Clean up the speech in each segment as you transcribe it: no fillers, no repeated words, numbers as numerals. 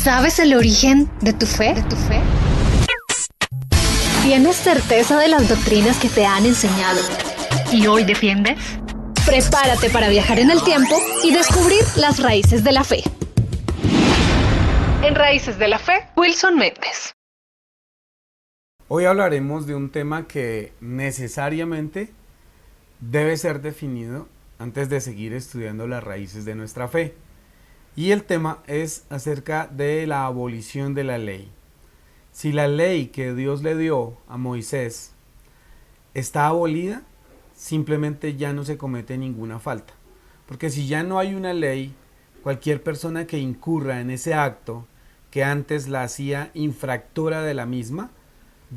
¿Sabes el origen de tu fe? ¿Tienes certeza de las doctrinas que te han enseñado y hoy defiendes? Prepárate para viajar en el tiempo y descubrir las raíces de la fe. En Raíces de la Fe, Wilson Méndez. Hoy hablaremos de un tema que necesariamente debe ser definido antes de seguir estudiando las raíces de nuestra fe. Y el tema es acerca de la abolición de la ley. Si la ley que Dios le dio a Moisés está abolida, simplemente ya no se comete ninguna falta. Porque si ya no hay una ley, cualquier persona que incurra en ese acto, que antes la hacía infractora de la misma,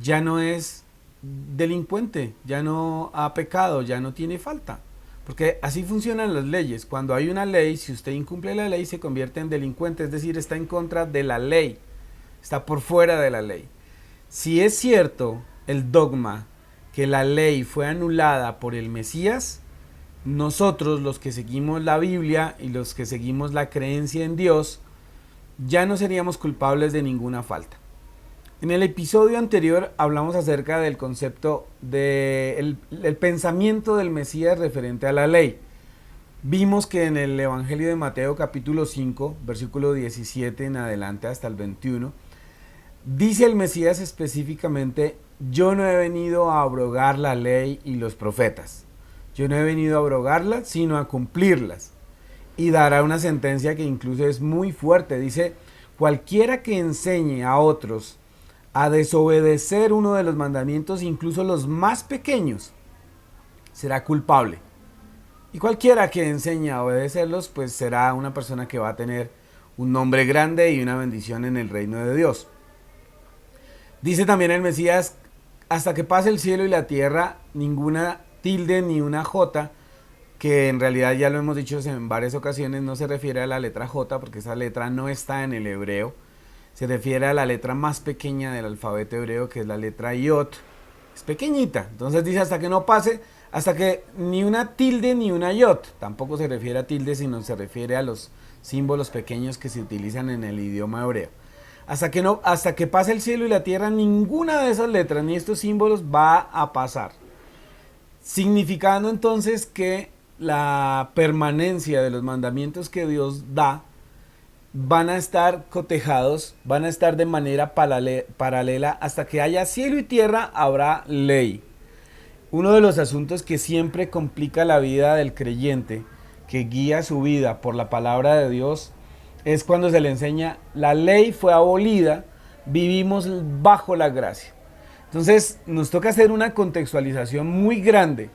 ya no es delincuente, ya no ha pecado, ya no tiene falta. Porque así funcionan las leyes. Cuando hay una ley, si usted incumple la ley, se convierte en delincuente, es decir, está en contra de la ley, está por fuera de la ley. Si es cierto el dogma que la ley fue anulada por el Mesías, nosotros, los que seguimos la Biblia y los que seguimos la creencia en Dios, ya no seríamos culpables de ninguna falta. En el episodio anterior hablamos acerca del concepto del pensamiento del Mesías referente a la ley. Vimos que en el Evangelio de Mateo capítulo 5, versículo 17 en adelante hasta el 21, dice el Mesías específicamente: yo no he venido a abrogar la ley y los profetas. Yo no he venido a abrogarlas, sino a cumplirlas. Y dará una sentencia que incluso es muy fuerte. Dice: cualquiera que enseñe a otros a desobedecer uno de los mandamientos, incluso los más pequeños, será culpable. Y cualquiera que enseñe a obedecerlos, pues será una persona que va a tener un nombre grande y una bendición en el reino de Dios. Dice también el Mesías: hasta que pase el cielo y la tierra, ninguna tilde ni una jota, que en realidad ya lo hemos dicho en varias ocasiones, no se refiere a la letra J, porque esa letra no está en el hebreo. Se refiere a la letra más pequeña del alfabeto hebreo, que es la letra Yod. Es pequeñita. Entonces dice: hasta que no pase, hasta que ni una tilde ni una Yod. Tampoco se refiere a tilde, sino se refiere a los símbolos pequeños que se utilizan en el idioma hebreo. Hasta que pase el cielo y la tierra, ninguna de esas letras ni estos símbolos va a pasar. Significando entonces que la permanencia de los mandamientos que Dios da van a estar cotejados, van a estar de manera paralela. Hasta que haya cielo y tierra habrá ley. Uno de los asuntos que siempre complica la vida del creyente, que guía su vida por la palabra de Dios, es cuando se le enseña: la ley fue abolida, vivimos bajo la gracia. Entonces nos toca hacer una contextualización muy grande.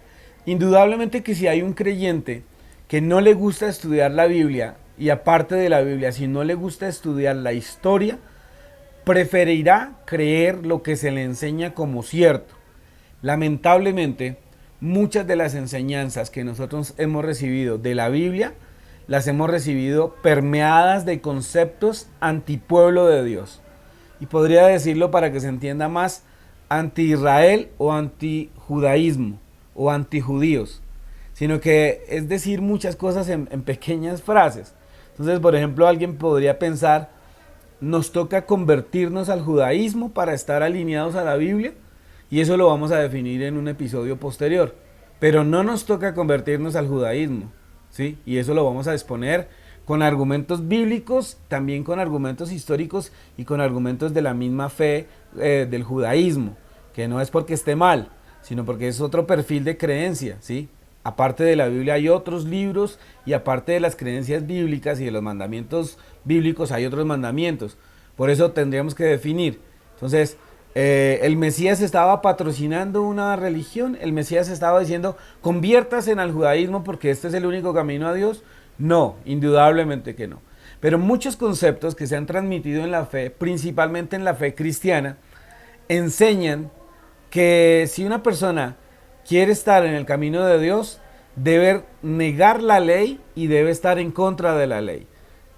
Indudablemente que si hay un creyente que no le gusta estudiar la Biblia, y aparte de la Biblia, si no le gusta estudiar la historia, preferirá creer lo que se le enseña como cierto. Lamentablemente, muchas de las enseñanzas que nosotros hemos recibido de la Biblia, las hemos recibido permeadas de conceptos antipueblo de Dios. Y podría decirlo para que se entienda más: anti-Israel o anti-judaísmo o anti-judíos. Sino que es decir muchas cosas en pequeñas frases. Entonces, por ejemplo, alguien podría pensar: nos toca convertirnos al judaísmo para estar alineados a la Biblia, y eso lo vamos a definir en un episodio posterior. Pero no nos toca convertirnos al judaísmo, ¿sí? Y eso lo vamos a exponer con argumentos bíblicos, también con argumentos históricos y con argumentos de la misma fe del judaísmo, que no es porque esté mal, sino porque es otro perfil de creencia, ¿sí? Aparte de la Biblia hay otros libros, y aparte de las creencias bíblicas y de los mandamientos bíblicos hay otros mandamientos. Por eso tendríamos que definir. Entonces, el Mesías estaba patrocinando una religión. El Mesías estaba diciendo: conviértase al judaísmo porque este es el único camino a Dios. No, indudablemente que no. Pero muchos conceptos que se han transmitido en la fe, principalmente en la fe cristiana, enseñan que si una persona quiere estar en el camino de Dios, debe negar la ley y debe estar en contra de la ley.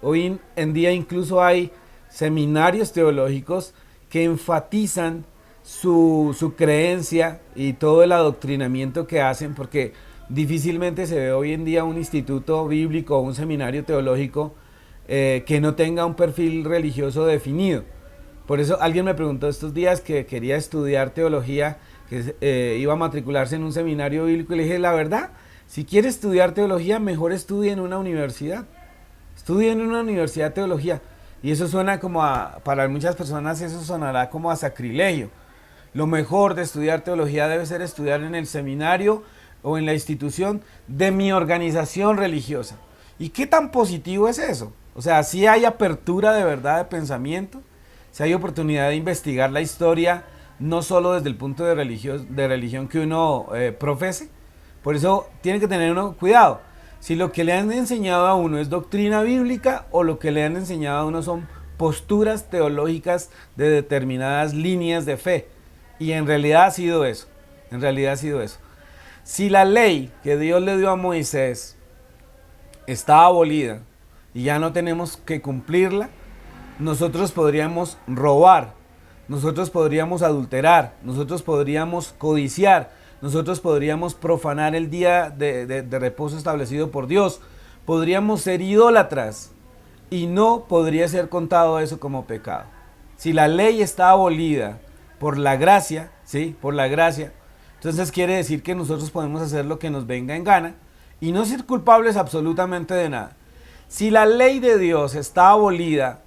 Hoy en día incluso hay seminarios teológicos que enfatizan su creencia y todo el adoctrinamiento que hacen, porque difícilmente se ve hoy en día un instituto bíblico o un seminario teológico que no tenga un perfil religioso definido. Por eso alguien me preguntó estos días que quería estudiar teología, que iba a matricularse en un seminario bíblico, y le dije, la verdad, si quiere estudiar teología, mejor estudie en una universidad. Estudie en una universidad de teología. Y eso suena como para muchas personas eso sonará como a sacrilegio. Lo mejor de estudiar teología debe ser estudiar en el seminario o en la institución de mi organización religiosa. ¿Y qué tan positivo es eso? O sea, si hay apertura de verdad de pensamiento, si hay oportunidad de investigar la historia, no solo desde el punto de religión que uno profese. Por eso tiene que tener uno cuidado. Si lo que le han enseñado a uno es doctrina bíblica o lo que le han enseñado a uno son posturas teológicas de determinadas líneas de fe. Y en realidad ha sido eso. En realidad ha sido eso. Si la ley que Dios le dio a Moisés está abolida y ya no tenemos que cumplirla, nosotros podríamos robar, nosotros podríamos adulterar, nosotros podríamos codiciar, nosotros podríamos profanar el día de reposo establecido por Dios, podríamos ser idólatras y no podría ser contado eso como pecado. Si la ley está abolida por la gracia, ¿sí? Por la gracia, entonces quiere decir que nosotros podemos hacer lo que nos venga en gana y no ser culpables absolutamente de nada. Si la ley de Dios está abolida,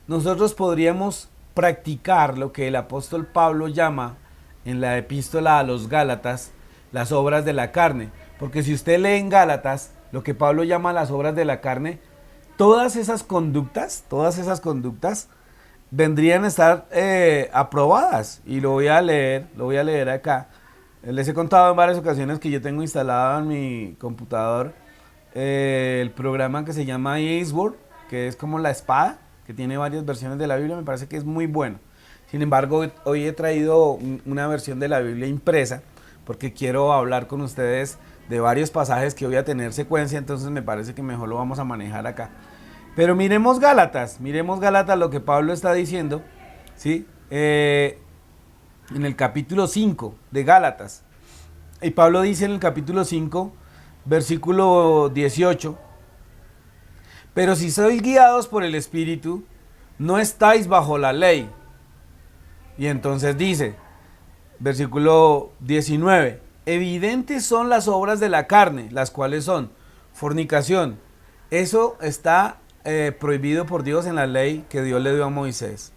nosotros podríamos practicar lo que el apóstol Pablo llama en la epístola a los Gálatas las obras de la carne. Porque si usted lee en Gálatas lo que Pablo llama las obras de la carne, todas esas conductas vendrían a estar aprobadas. Y lo voy a leer acá. Les he contado en varias ocasiones que yo tengo instalado en mi computador el programa que se llama Aceword, que es como la espada, que tiene varias versiones de la Biblia, me parece que es muy bueno. Sin embargo, hoy he traído una versión de la Biblia impresa, porque quiero hablar con ustedes de varios pasajes que voy a tener secuencia, entonces me parece que mejor lo vamos a manejar acá. Pero miremos Gálatas lo que Pablo está diciendo, ¿sí? En el capítulo 5 de Gálatas. Y Pablo dice en el capítulo 5, versículo 18, pero si sois guiados por el Espíritu, no estáis bajo la ley. Y entonces dice, versículo 19, evidentes son las obras de la carne, las cuales son fornicación. Eso está prohibido por Dios en la ley que Dios le dio a Moisés.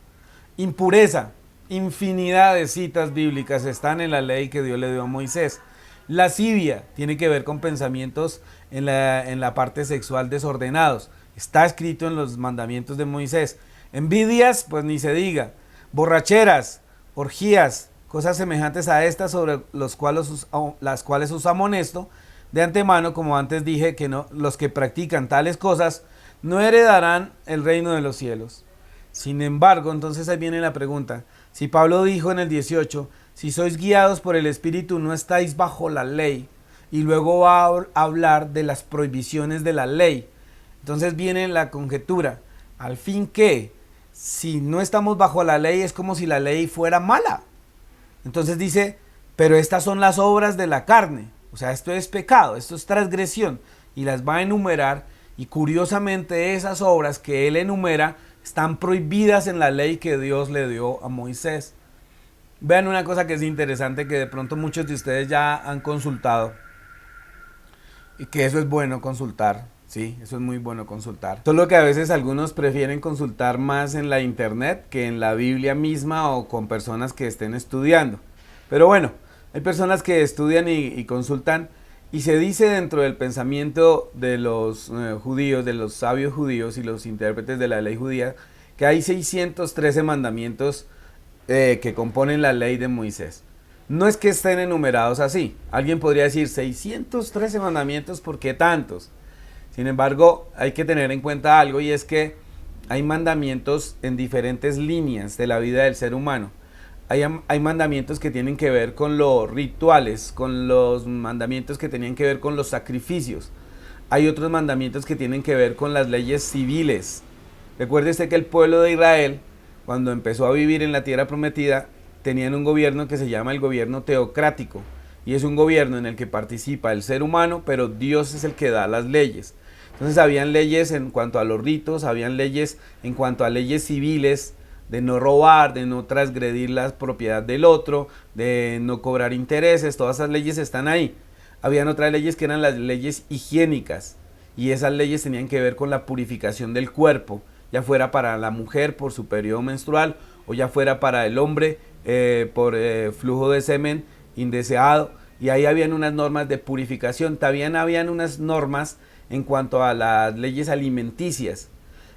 Impureza, infinidad de citas bíblicas están en la ley que Dios le dio a Moisés. Lascivia tiene que ver con pensamientos en la parte sexual desordenados. Está escrito en los mandamientos de Moisés. Envidias, pues ni se diga. Borracheras, orgías, cosas semejantes a estas sobre las cuales os amonesto de antemano, como antes dije, que no, los que practican tales cosas no heredarán el reino de los cielos. Sin embargo, entonces ahí viene la pregunta. Si Pablo dijo en el 18, si sois guiados por el Espíritu no estáis bajo la ley, y luego va a hablar de las prohibiciones de la ley. Entonces viene la conjetura, al fin que, si no estamos bajo la ley es como si la ley fuera mala. Entonces dice, pero estas son las obras de la carne, o sea, esto es pecado, esto es transgresión, y las va a enumerar, y curiosamente esas obras que él enumera están prohibidas en la ley que Dios le dio a Moisés. Vean una cosa que es interesante, que de pronto muchos de ustedes ya han consultado, y que eso es bueno consultar, sí, eso es muy bueno consultar. Solo que a veces algunos prefieren consultar más en la internet que en la Biblia misma o con personas que estén estudiando. Pero bueno, hay personas que estudian y consultan, y se dice dentro del pensamiento de los judíos, de los sabios judíos y los intérpretes de la ley judía, que hay 613 mandamientos que componen la ley de Moisés. No es que estén enumerados así. Alguien podría decir 613 mandamientos, ¿por qué tantos? Sin embargo, hay que tener en cuenta algo, y es que hay mandamientos en diferentes líneas de la vida del ser humano. Hay mandamientos que tienen que ver con los rituales, con los mandamientos que tenían que ver con los sacrificios. Hay otros mandamientos que tienen que ver con las leyes civiles. Recuérdese que el pueblo de Israel, cuando empezó a vivir en la tierra prometida, tenían un gobierno que se llama el gobierno teocrático, y es un gobierno en el que participa el ser humano, pero Dios es el que da las leyes. Entonces habían leyes en cuanto a los ritos, habían leyes en cuanto a leyes civiles, de no robar, de no transgredir la propiedad del otro, de no cobrar intereses, todas esas leyes están ahí. Habían otras leyes que eran las leyes higiénicas, y esas leyes tenían que ver con la purificación del cuerpo, ya fuera para la mujer por su periodo menstrual, o ya fuera para el hombre por flujo de semen indeseado, y ahí habían unas normas de purificación. También habían unas normas en cuanto a las leyes alimenticias,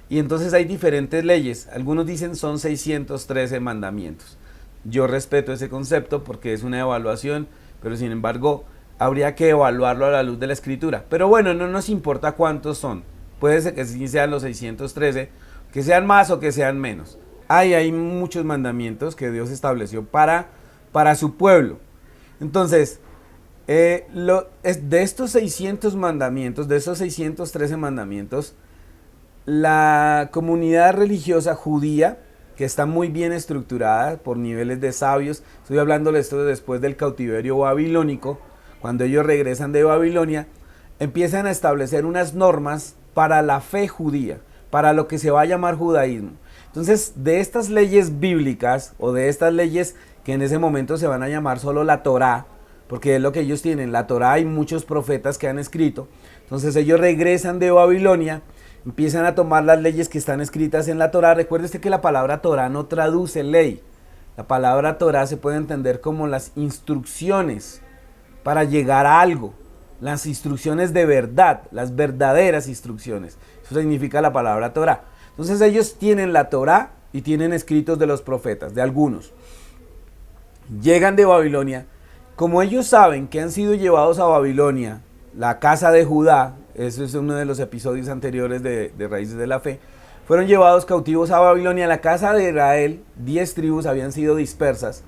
y entonces hay diferentes leyes. Algunos dicen son 613 mandamientos. Yo respeto ese concepto porque es una evaluación, pero sin embargo habría que evaluarlo a la luz de la escritura. Pero bueno, no nos importa cuántos son. Puede ser que sí sean los 613, que sean más o que sean menos. Hay muchos mandamientos que Dios estableció para su pueblo. Entonces, de estos 600 mandamientos, de esos 613 mandamientos, la comunidad religiosa judía, que está muy bien estructurada por niveles de sabios, estoy hablando de esto después del cautiverio babilónico, cuando ellos regresan de Babilonia, empiezan a establecer unas normas para la fe judía, para lo que se va a llamar judaísmo. Entonces, de estas leyes bíblicas, o de estas leyes que en ese momento se van a llamar solo la Torá, porque es lo que ellos tienen, la Torá, hay muchos profetas que han escrito. Entonces ellos regresan de Babilonia, empiezan a tomar las leyes que están escritas en la Torá. Recuérdese que la palabra Torá no traduce ley. La palabra Torá se puede entender como las instrucciones para llegar a algo, las instrucciones de verdad, las verdaderas instrucciones. Eso significa la palabra Torá. Entonces ellos tienen la Torá y tienen escritos de los profetas, de algunos. Llegan de Babilonia. Como ellos saben que han sido llevados a Babilonia, la casa de Judá, eso es uno de los episodios anteriores de Raíces de la Fe, fueron llevados cautivos a Babilonia. La casa de Israel, 10 tribus habían sido dispersas,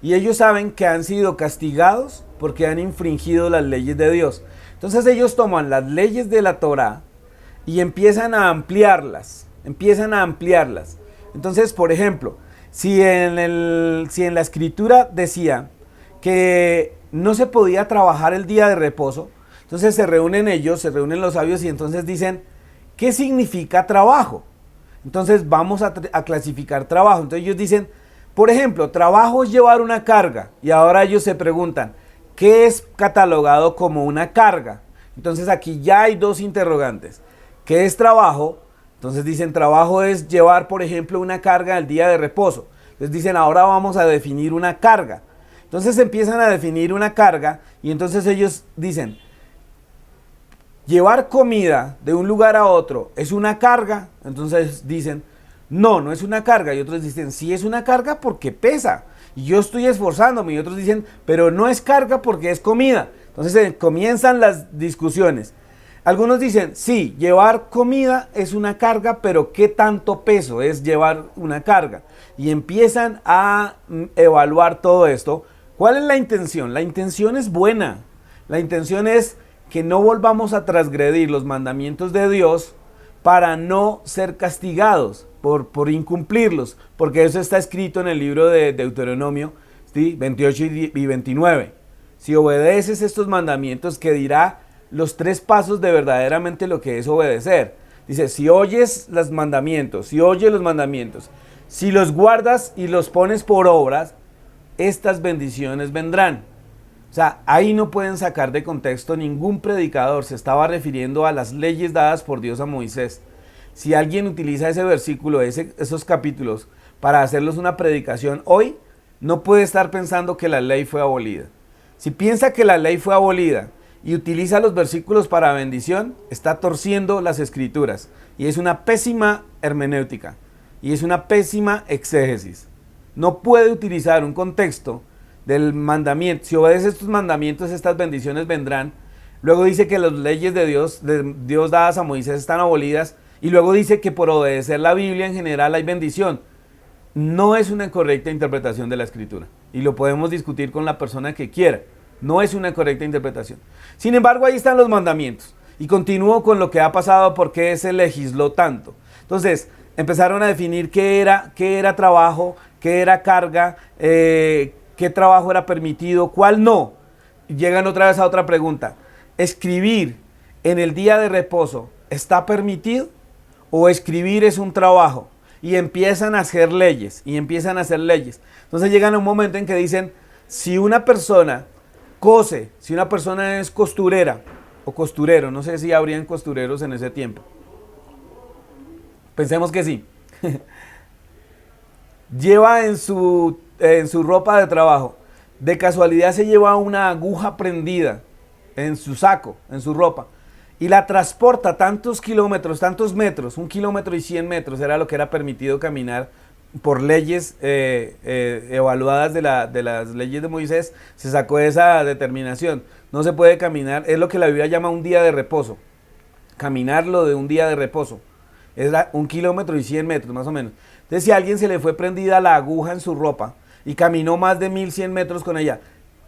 y ellos saben que han sido castigados porque han infringido las leyes de Dios. Entonces ellos toman las leyes de la Torá y empiezan a ampliarlas, Entonces, por ejemplo, si en la escritura decía que no se podía trabajar el día de reposo, entonces se reúnen los sabios, y entonces dicen, ¿qué significa trabajo? Entonces vamos a clasificar trabajo. Entonces ellos dicen, por ejemplo, trabajo es llevar una carga, y ahora ellos se preguntan, ¿qué es catalogado como una carga? Entonces aquí ya hay dos interrogantes. ¿Qué es trabajo? Entonces dicen, trabajo es llevar, por ejemplo, una carga el día de reposo. Entonces dicen, ahora vamos a definir una carga. Entonces empiezan a definir una carga, y entonces ellos dicen, llevar comida de un lugar a otro es una carga. Entonces dicen, no es una carga. Y otros dicen, sí es una carga porque pesa, y yo estoy esforzándome. Y otros dicen, pero no es carga porque es comida. Entonces comienzan las discusiones. Algunos dicen, sí, llevar comida es una carga, pero ¿qué tanto peso es llevar una carga? Y empiezan a evaluar todo esto. ¿Cuál es la intención? La intención es buena. La intención es que no volvamos a transgredir los mandamientos de Dios para no ser castigados por incumplirlos, porque eso está escrito en el libro de Deuteronomio, ¿sí? 28 y 29. Si obedeces estos mandamientos, que dirá los 3 pasos de verdaderamente lo que es obedecer. Dice, si oyes los mandamientos, si los guardas y los pones por obras, estas bendiciones vendrán. O sea, ahí no pueden sacar de contexto ningún predicador. Se estaba refiriendo a las leyes dadas por Dios a Moisés. Si alguien utiliza ese versículo, esos capítulos, para hacerlos una predicación hoy, no puede estar pensando que la ley fue abolida. Si piensa que la ley fue abolida y utiliza los versículos para bendición, está torciendo las escrituras. Y es una pésima hermenéutica. Y es una pésima exégesis. No puede utilizar un contexto del mandamiento. Si obedece estos mandamientos, estas bendiciones vendrán. Luego dice que las leyes de Dios dadas a Moisés están abolidas. Y luego dice que por obedecer la Biblia en general hay bendición. No es una correcta interpretación de la escritura. Y lo podemos discutir con la persona que quiera. No es una correcta interpretación. Sin embargo, ahí están los mandamientos. Y continúo con lo que ha pasado, por qué se legisló tanto. Entonces, empezaron a definir qué era trabajo, qué era carga, qué trabajo era permitido, cuál no. Llegan otra vez a otra pregunta. Escribir en el día de reposo está permitido o escribir es un trabajo. Y empiezan a hacer leyes, y empiezan a hacer leyes. Entonces llegan a un momento en que dicen, si una persona cose, si una persona es costurera o costurero, no sé si habrían costureros en ese tiempo. Pensemos que sí. Lleva en su ropa de trabajo, de casualidad se lleva una aguja prendida en su saco, en su ropa, y la transporta tantos kilómetros, tantos metros, 1 kilómetro y 100 metros, era lo que era permitido caminar por leyes evaluadas de las leyes de Moisés, se sacó esa determinación. No se puede caminar, es lo que la Biblia llama un día de reposo, caminarlo de un día de reposo, es 1 kilómetro y 100 metros más o menos. Entonces si a alguien se le fue prendida la aguja en su ropa y caminó más de 1100 metros con ella,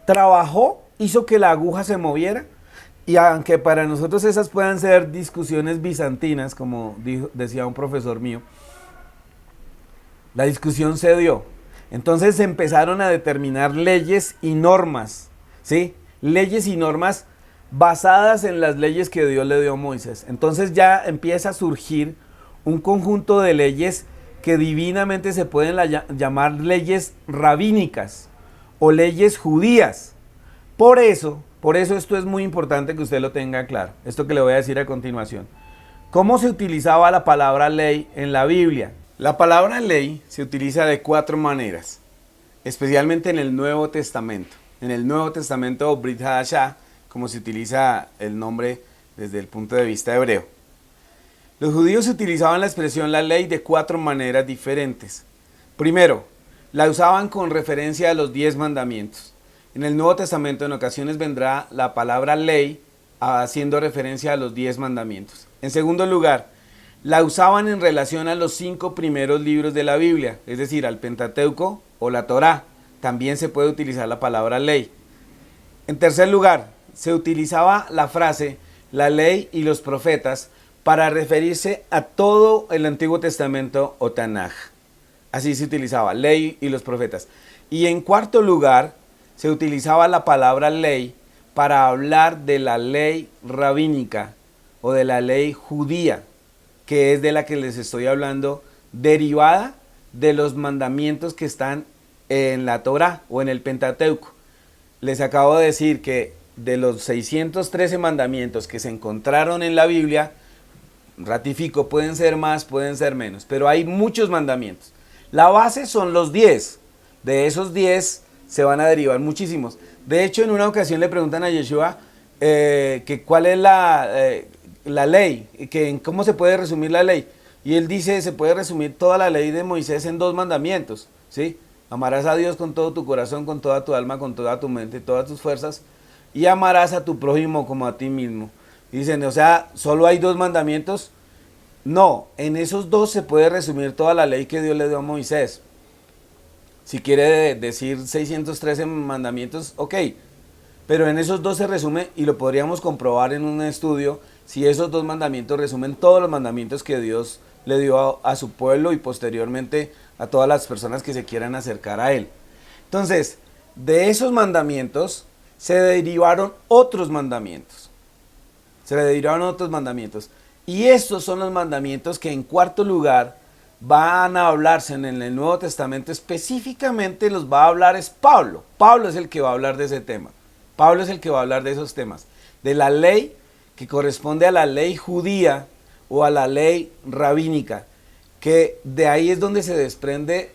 trabajó, hizo que la aguja se moviera. Y aunque para nosotros esas puedan ser discusiones bizantinas, como decía un profesor mío, la discusión se dio. Entonces se empezaron a determinar leyes y normas, ¿sí? Leyes y normas basadas en las leyes que Dios le dio a Moisés. Entonces ya empieza a surgir un conjunto de leyes que divinamente se pueden llamar leyes rabínicas o leyes judías. Por eso esto es muy importante que usted lo tenga claro, esto que le voy a decir a continuación. ¿Cómo se utilizaba la palabra ley en la Biblia? La palabra ley se utiliza de 4 maneras, especialmente en el Nuevo Testamento. En el Nuevo Testamento, Brit Hadashah, como se utiliza el nombre desde el punto de vista hebreo. Los judíos utilizaban la expresión la ley de 4 maneras diferentes. Primero, la usaban con referencia a los 10 mandamientos. En el Nuevo Testamento en ocasiones vendrá la palabra ley haciendo referencia a los 10 mandamientos. En segundo lugar, la usaban en relación a los 5 primeros libros de la Biblia, es decir, al Pentateuco o la Torá. También se puede utilizar la palabra ley. En tercer lugar, se utilizaba la frase la ley y los profetas para referirse a todo el Antiguo Testamento o Tanaj. Así se utilizaba, ley y los profetas. Y en cuarto lugar, se utilizaba la palabra ley para hablar de la ley rabínica o de la ley judía, que es de la que les estoy hablando, derivada de los mandamientos que están en la Torá o en el Pentateuco. Les acabo de decir que de los 613 mandamientos que se encontraron en la Biblia, ratifico, pueden ser más, pueden ser menos, pero hay muchos mandamientos. La base son los 10, de esos 10 se van a derivar muchísimos. De hecho, en una ocasión le preguntan a Yeshua que cuál es la ley, que cómo se puede resumir la ley. Y él dice, se puede resumir toda la ley de Moisés en 2 mandamientos, ¿sí? Amarás a Dios con todo tu corazón, con toda tu alma, con toda tu mente, todas tus fuerzas, y amarás a tu prójimo como a ti mismo. Dicen, o sea, ¿solo hay 2 mandamientos? No, en esos 2 se puede resumir toda la ley que Dios le dio a Moisés. Si quiere decir 613 mandamientos, ok, pero en esos 2 se resume, y lo podríamos comprobar en un estudio, si esos 2 mandamientos resumen todos los mandamientos que Dios le dio a su pueblo y posteriormente a todas las personas que se quieran acercar a Él. Entonces, de esos mandamientos se derivaron otros mandamientos. Y estos son los mandamientos que en cuarto lugar van a hablarse en el Nuevo Testamento, específicamente los va a hablar es Pablo. Pablo es el que va a hablar de ese tema. Pablo es el que va a hablar de esos temas. De la ley que corresponde a la ley judía o a la ley rabínica, que de ahí es donde se desprende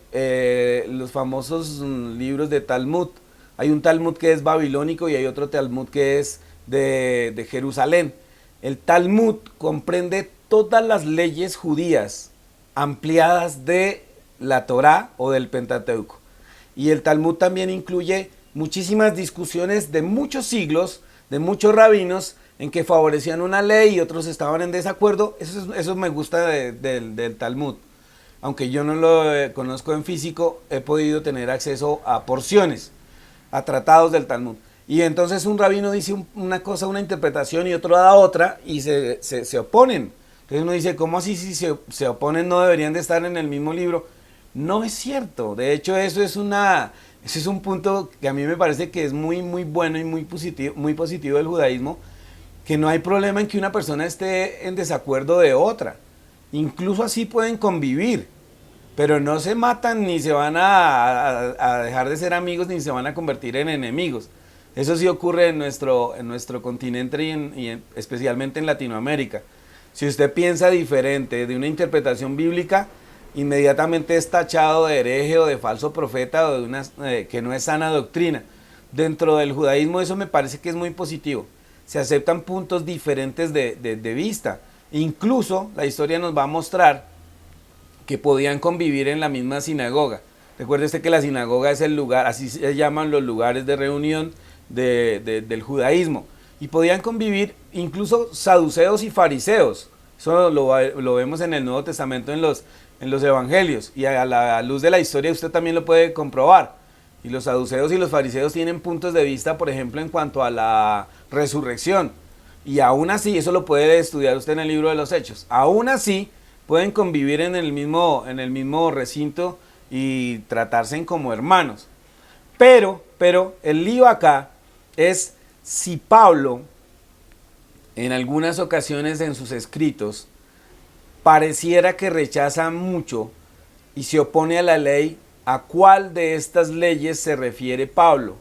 los famosos libros de Talmud. Hay un Talmud que es babilónico y hay otro Talmud que es de Jerusalén. El Talmud comprende todas las leyes judías ampliadas de la Torá o del Pentateuco. Y el Talmud también incluye muchísimas discusiones de muchos siglos, de muchos rabinos, en que favorecían una ley y otros estaban en desacuerdo. Eso me gusta del Talmud. Aunque yo no lo conozco en físico, he podido tener acceso a porciones, a tratados del Talmud. Y entonces un rabino dice una cosa, una interpretación, y otro da otra, y se oponen. Entonces uno dice, ¿cómo así si se oponen no deberían de estar en el mismo libro? No es cierto. De hecho, eso es un punto que a mí me parece que es muy, muy bueno y muy positivo del judaísmo, que no hay problema en que una persona esté en desacuerdo de otra. Incluso así pueden convivir, pero no se matan ni se van a dejar de ser amigos ni se van a convertir en enemigos. Eso sí ocurre en nuestro continente y especialmente en Latinoamérica. Si usted piensa diferente de una interpretación bíblica, inmediatamente es tachado de hereje o de falso profeta o que no es sana doctrina. Dentro del judaísmo eso me parece que es muy positivo. Se aceptan puntos diferentes de vista. Incluso la historia nos va a mostrar que podían convivir en la misma sinagoga. Recuerde usted que la sinagoga es el lugar, así se llaman los lugares de reunión del judaísmo. Y podían convivir incluso saduceos y fariseos. Eso lo vemos en el Nuevo Testamento en los evangelios. Y a la luz de la historia usted también lo puede comprobar. Y los saduceos y los fariseos tienen puntos de vista, por ejemplo, en cuanto a la resurrección. Y aún así, eso lo puede estudiar usted en el libro de los Hechos. Aún así, pueden convivir en el mismo recinto y tratarse como hermanos. Pero el lío acá es si Pablo, en algunas ocasiones en sus escritos, pareciera que rechaza mucho y se opone a la ley, ¿a cuál de estas leyes se refiere Pablo?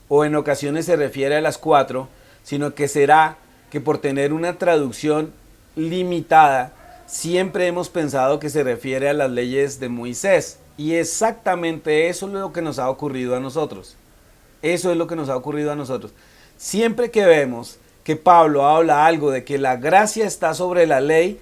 O en ocasiones se refiere a las 4, sino que será que por tener una traducción limitada, siempre hemos pensado que se refiere a las leyes de Moisés. Y exactamente eso es lo que nos ha ocurrido a nosotros. Eso es lo que nos ha ocurrido a nosotros. Siempre que vemos que Pablo habla algo de que la gracia está sobre la ley,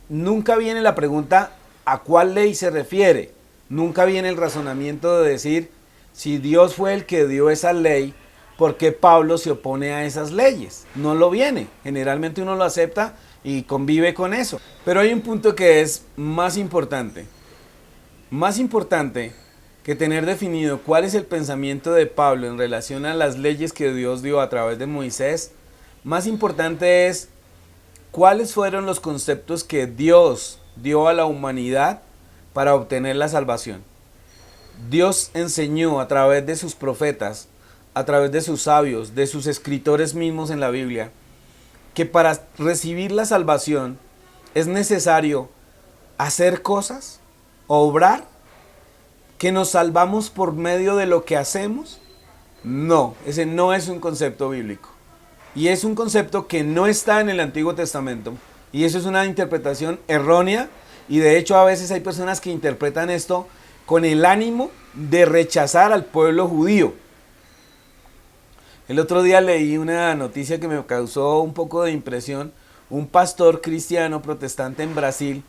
nunca viene la pregunta ¿a cuál ley se refiere? Nunca viene el razonamiento de decir, si Dios fue el que dio esa ley, ¿por qué Pablo se opone a esas leyes? No lo viene. Generalmente uno lo acepta y convive con eso. Pero hay un punto que es más importante. Más importante que tener definido cuál es el pensamiento de Pablo en relación a las leyes que Dios dio a través de Moisés. Más importante es cuáles fueron los conceptos que Dios dio a la humanidad para obtener la salvación. Dios enseñó a través de sus profetas, a través de sus sabios, de sus escritores mismos en la Biblia, que para recibir la salvación es necesario hacer cosas, obrar, que nos salvamos por medio de lo que hacemos. No, ese no es un concepto bíblico. Y es un concepto que no está en el Antiguo Testamento. Y eso es una interpretación errónea. Y de hecho a veces hay personas que interpretan esto con el ánimo de rechazar al pueblo judío. El otro día leí una noticia que me causó un poco de impresión. Un pastor cristiano protestante en Brasil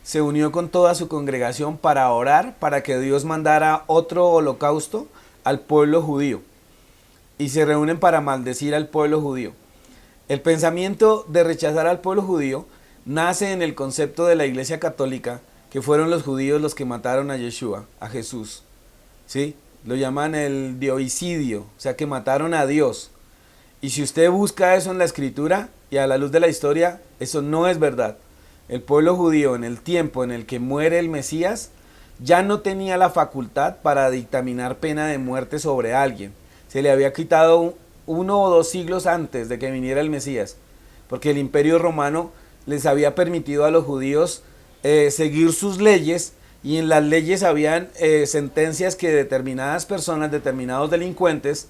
se unió con toda su congregación para orar para que Dios mandara otro holocausto al pueblo judío. Y se reúnen para maldecir al pueblo judío. El pensamiento de rechazar al pueblo judío nace en el concepto de la Iglesia Católica, que fueron los judíos los que mataron a Yeshua, a Jesús. ¿Sí? Lo llaman el dioicidio, o sea que mataron a Dios. Y si usted busca eso en la Escritura y a la luz de la historia, eso no es verdad. El pueblo judío, en el tiempo en el que muere el Mesías, ya no tenía la facultad para dictaminar pena de muerte sobre alguien. Se le había quitado 1 o 2 siglos antes de que viniera el Mesías, porque el Imperio Romano les había permitido a los judíos seguir sus leyes, y en las leyes habían sentencias que determinadas personas, determinados delincuentes,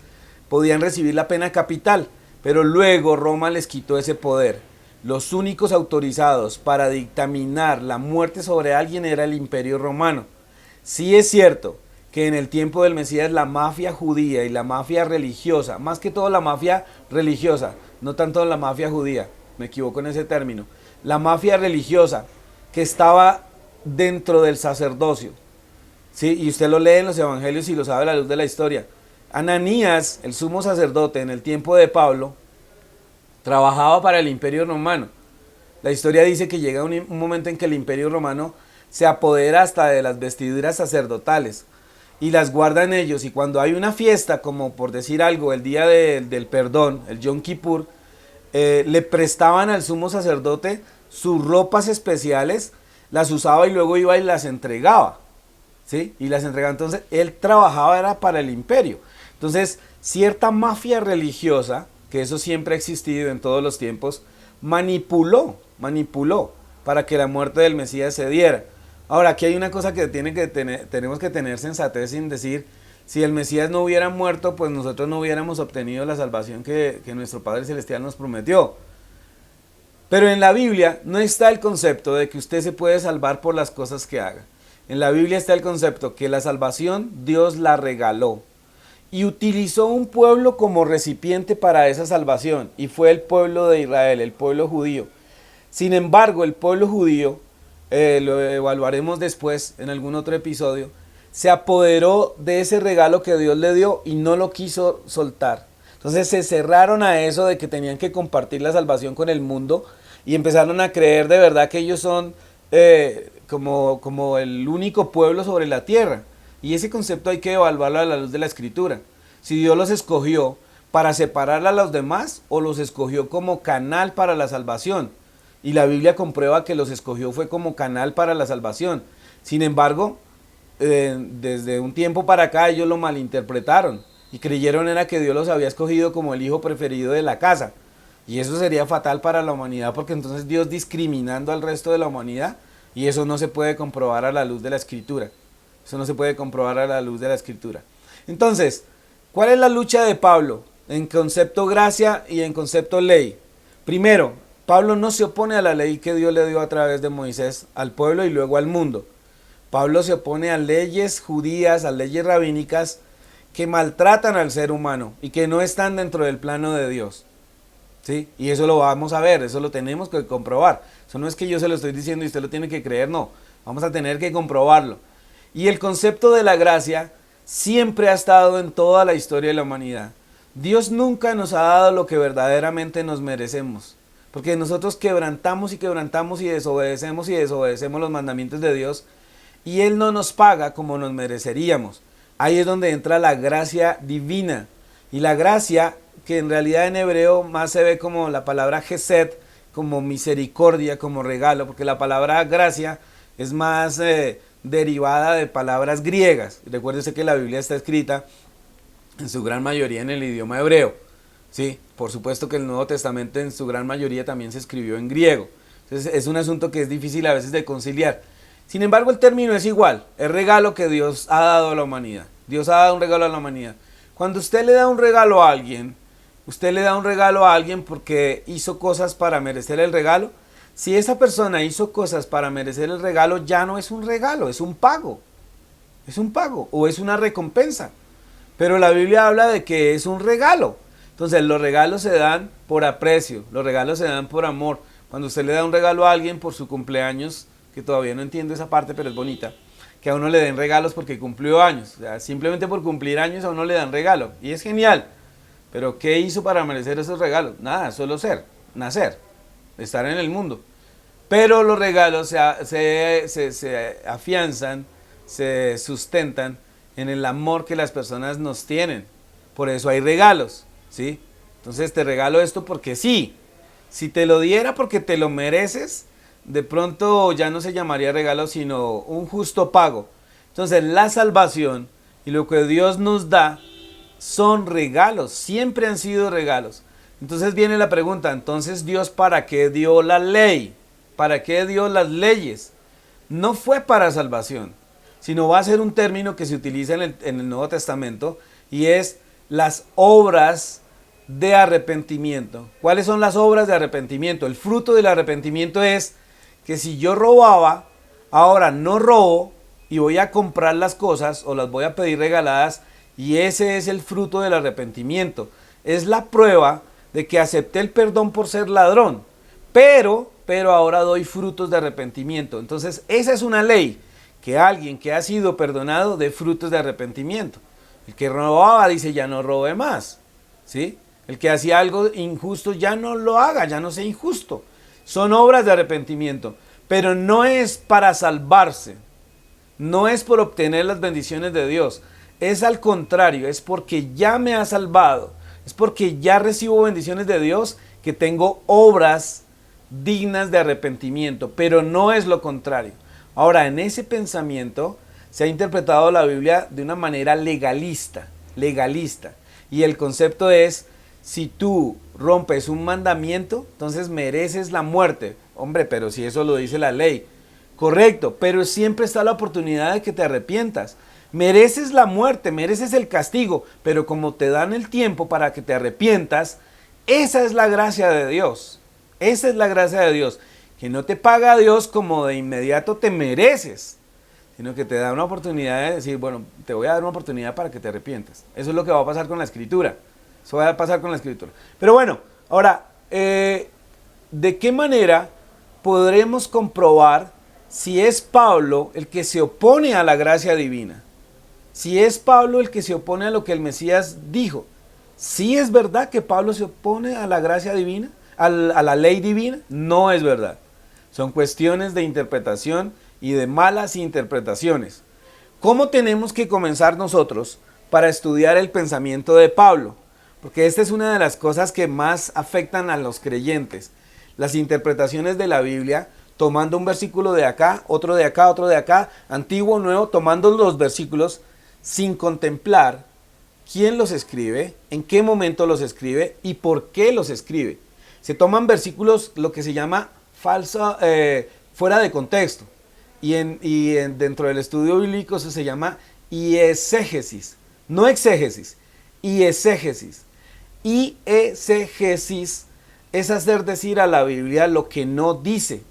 podían recibir la pena capital, pero luego Roma les quitó ese poder. Los únicos autorizados para dictaminar la muerte sobre alguien era el Imperio Romano. Sí es cierto que en el tiempo del Mesías la mafia judía y la mafia religiosa, más que todo la mafia religiosa, no tanto la mafia judía, me equivoco en ese término, la mafia religiosa que estaba dentro del sacerdocio, ¿sí? Y usted lo lee en los evangelios y lo sabe a la luz de la historia. Ananías, el sumo sacerdote en el tiempo de Pablo, trabajaba para el Imperio Romano. La historia dice que llega un momento en que el Imperio Romano se apodera hasta de las vestiduras sacerdotales y las guardan ellos, y cuando hay una fiesta, como por decir algo, el día del perdón, el Yom Kippur, le prestaban al sumo sacerdote sus ropas especiales, las usaba y luego iba y las entregaba, ¿sí? Y las entregaba. Entonces él trabajaba era para el imperio. Entonces cierta mafia religiosa que que eso siempre ha existido en todos los tiempos, manipuló para que la muerte del Mesías se diera. Ahora, aquí hay una cosa que tenemos que tener sensatez sin decir, si el Mesías no hubiera muerto, pues nosotros no hubiéramos obtenido la salvación que nuestro Padre Celestial nos prometió. Pero en la Biblia no está el concepto de que usted se puede salvar por las cosas que haga. En la Biblia está el concepto que la salvación Dios la regaló y utilizó un pueblo como recipiente para esa salvación, y fue el pueblo de Israel, el pueblo judío. Sin embargo, el pueblo judío, lo evaluaremos después en algún otro episodio, se apoderó de ese regalo que Dios le dio y no lo quiso soltar. Entonces se cerraron a eso de que tenían que compartir la salvación con el mundo y empezaron a creer de verdad que ellos son como el único pueblo sobre la tierra. Y ese concepto hay que evaluarlo a la luz de la Escritura. Si Dios los escogió para separar a los demás o los escogió como canal para la salvación. Y la Biblia comprueba que los escogió fue como canal para la salvación. Sin embargo, desde un tiempo para acá ellos lo malinterpretaron y creyeron era que Dios los había escogido como el hijo preferido de la casa. Y eso sería fatal para la humanidad, porque entonces Dios discriminando al resto de la humanidad, y eso no se puede comprobar a la luz de la Escritura. Eso no se puede comprobar a la luz de la Escritura. Entonces, ¿cuál es la lucha de Pablo en concepto gracia y en concepto ley? Primero, Pablo no se opone a la ley que Dios le dio a través de Moisés al pueblo y luego al mundo. Pablo se opone a leyes judías, a leyes rabínicas que maltratan al ser humano y que no están dentro del plano de Dios. ¿Sí? Y eso lo vamos a ver, eso lo tenemos que comprobar. Eso no es que yo se lo estoy diciendo y usted lo tiene que creer, no. Vamos a tener que comprobarlo. Y el concepto de la gracia siempre ha estado en toda la historia de la humanidad. Dios nunca nos ha dado lo que verdaderamente nos merecemos. Porque nosotros quebrantamos y desobedecemos los mandamientos de Dios y Él no nos paga como nos mereceríamos. Ahí es donde entra la gracia divina. Y la gracia, que en realidad en hebreo más se ve como la palabra Gesed, como misericordia, como regalo, porque la palabra gracia es más derivada de palabras griegas. Recuérdese que la Biblia está escrita en su gran mayoría en el idioma hebreo. Sí, por supuesto que el Nuevo Testamento en su gran mayoría también se escribió en griego. Entonces es un asunto que es difícil a veces de conciliar. Sin embargo, el término es igual, el regalo que Dios ha dado a la humanidad. Dios ha dado un regalo a la humanidad. Cuando usted le da un regalo a alguien, usted le da un regalo a alguien porque hizo cosas para merecer el regalo. Si esa persona hizo cosas para merecer el regalo, ya no es un regalo, es un pago. Es un pago o es una recompensa. Pero la Biblia habla de que es un regalo. Entonces los regalos se dan por aprecio, los regalos se dan por amor. Cuando usted le da un regalo a alguien por su cumpleaños, que todavía no entiendo esa parte, pero es bonita, que a uno le den regalos porque cumplió años. O sea, simplemente por cumplir años a uno le dan regalo. Y es genial. Pero ¿qué hizo para merecer esos regalos? Nada, solo nacer, estar en el mundo. Pero los regalos se afianzan, se sustentan en el amor que las personas nos tienen. Por eso hay regalos, ¿sí? Entonces te regalo esto porque sí. Si te lo diera porque te lo mereces, de pronto ya no se llamaría regalo, sino un justo pago. Entonces la salvación y lo que Dios nos da son regalos, siempre han sido regalos. Entonces viene la pregunta, entonces Dios ¿para qué dio la ley? ¿Para qué dio las leyes? No fue para salvación, sino va a ser un término que se utiliza en el Nuevo Testamento y es las obras de arrepentimiento. ¿Cuáles son las obras de arrepentimiento? El fruto del arrepentimiento es que si yo robaba, ahora no robo y voy a comprar las cosas o las voy a pedir regaladas, y ese es el fruto del arrepentimiento. Es la prueba de que acepté el perdón por ser ladrón, pero ahora doy frutos de arrepentimiento. Entonces esa es una ley, que alguien que ha sido perdonado dé frutos de arrepentimiento. El que robaba dice ya no robe más, ¿sí? El que hacía algo injusto ya no lo haga, ya no sea injusto. Son obras de arrepentimiento, pero no es para salvarse, no es por obtener las bendiciones de Dios, es al contrario, es porque ya me ha salvado, es porque ya recibo bendiciones de Dios que tengo obras dignas de arrepentimiento, pero no es lo contrario. Ahora, en ese pensamiento se ha interpretado la Biblia de una manera legalista, y el concepto es, si tú rompes un mandamiento, entonces mereces la muerte. Hombre, pero si eso lo dice la ley. Correcto, pero siempre está la oportunidad de que te arrepientas. Mereces la muerte, mereces el castigo, pero como te dan el tiempo para que te arrepientas, esa es la gracia de Dios. Esa es la gracia de Dios, que no te paga a Dios como de inmediato te mereces, sino que te da una oportunidad de decir, bueno, te voy a dar una oportunidad para que te arrepientas. Eso es lo que va a pasar con la Escritura. Eso va a pasar con la Escritura. Pero bueno, ahora, ¿de qué manera podremos comprobar si es Pablo el que se opone a la gracia divina? Si es Pablo el que se opone a lo que el Mesías dijo. ¿Sí es verdad que Pablo se opone a la gracia divina, a la ley divina? No es verdad. Son cuestiones de interpretación y de malas interpretaciones. ¿Cómo tenemos que comenzar nosotros para estudiar el pensamiento de Pablo? Porque esta es una de las cosas que más afectan a los creyentes. Las interpretaciones de la Biblia, tomando un versículo de acá, otro de acá, otro de acá, antiguo, nuevo, tomando los versículos sin contemplar quién los escribe, en qué momento los escribe y por qué los escribe. Se toman versículos, lo que se llama fuera de contexto. Dentro del estudio bíblico eso se llama iexégesis, no exégesis, iexégesis. Iexégesis es hacer decir a la Biblia lo que no dice.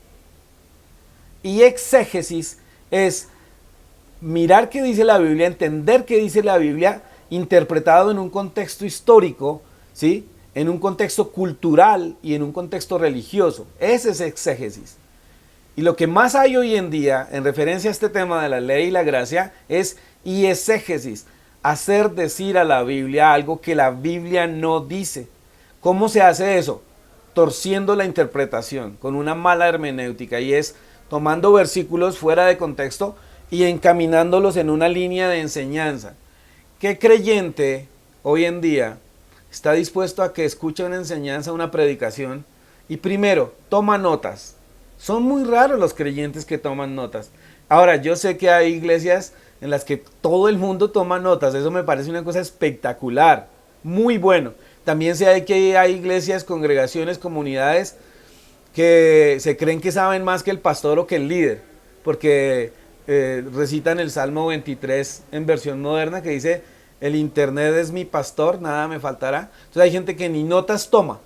Iexégesis es mirar qué dice la Biblia, entender qué dice la Biblia, interpretado en un contexto histórico, ¿sí? En un contexto cultural y en un contexto religioso. Ese es exégesis. Y lo que más hay hoy en día en referencia a este tema de la ley y la gracia es iexégesis, hacer decir a la Biblia algo que la Biblia no dice. ¿Cómo se hace eso? Torciendo la interpretación, con una mala hermenéutica, y es tomando versículos fuera de contexto y encaminándolos en una línea de enseñanza. ¿Qué creyente hoy en día está dispuesto a que escuche una enseñanza, una predicación, y primero toma notas? Son muy raros los creyentes que toman notas. Ahora, yo sé que hay iglesias en las que todo el mundo toma notas. Eso me parece una cosa espectacular, muy bueno. También sé que hay iglesias, congregaciones, comunidades que se creen que saben más que el pastor o que el líder, porque recitan el Salmo 23 en versión moderna que dice: el internet es mi pastor, nada me faltará. Entonces hay gente que ni notas toma.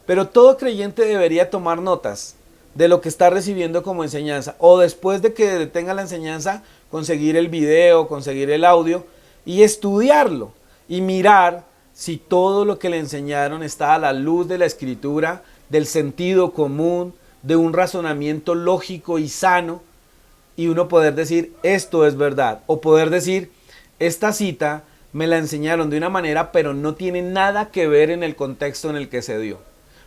Pero todo creyente debería tomar notas de lo que está recibiendo como enseñanza, o después de que tenga la enseñanza, conseguir el video, conseguir el audio y estudiarlo y mirar si todo lo que le enseñaron está a la luz de la Escritura, del sentido común, de un razonamiento lógico y sano, y uno poder decir esto es verdad, o poder decir esta cita me la enseñaron de una manera pero no tiene nada que ver en el contexto en el que se dio.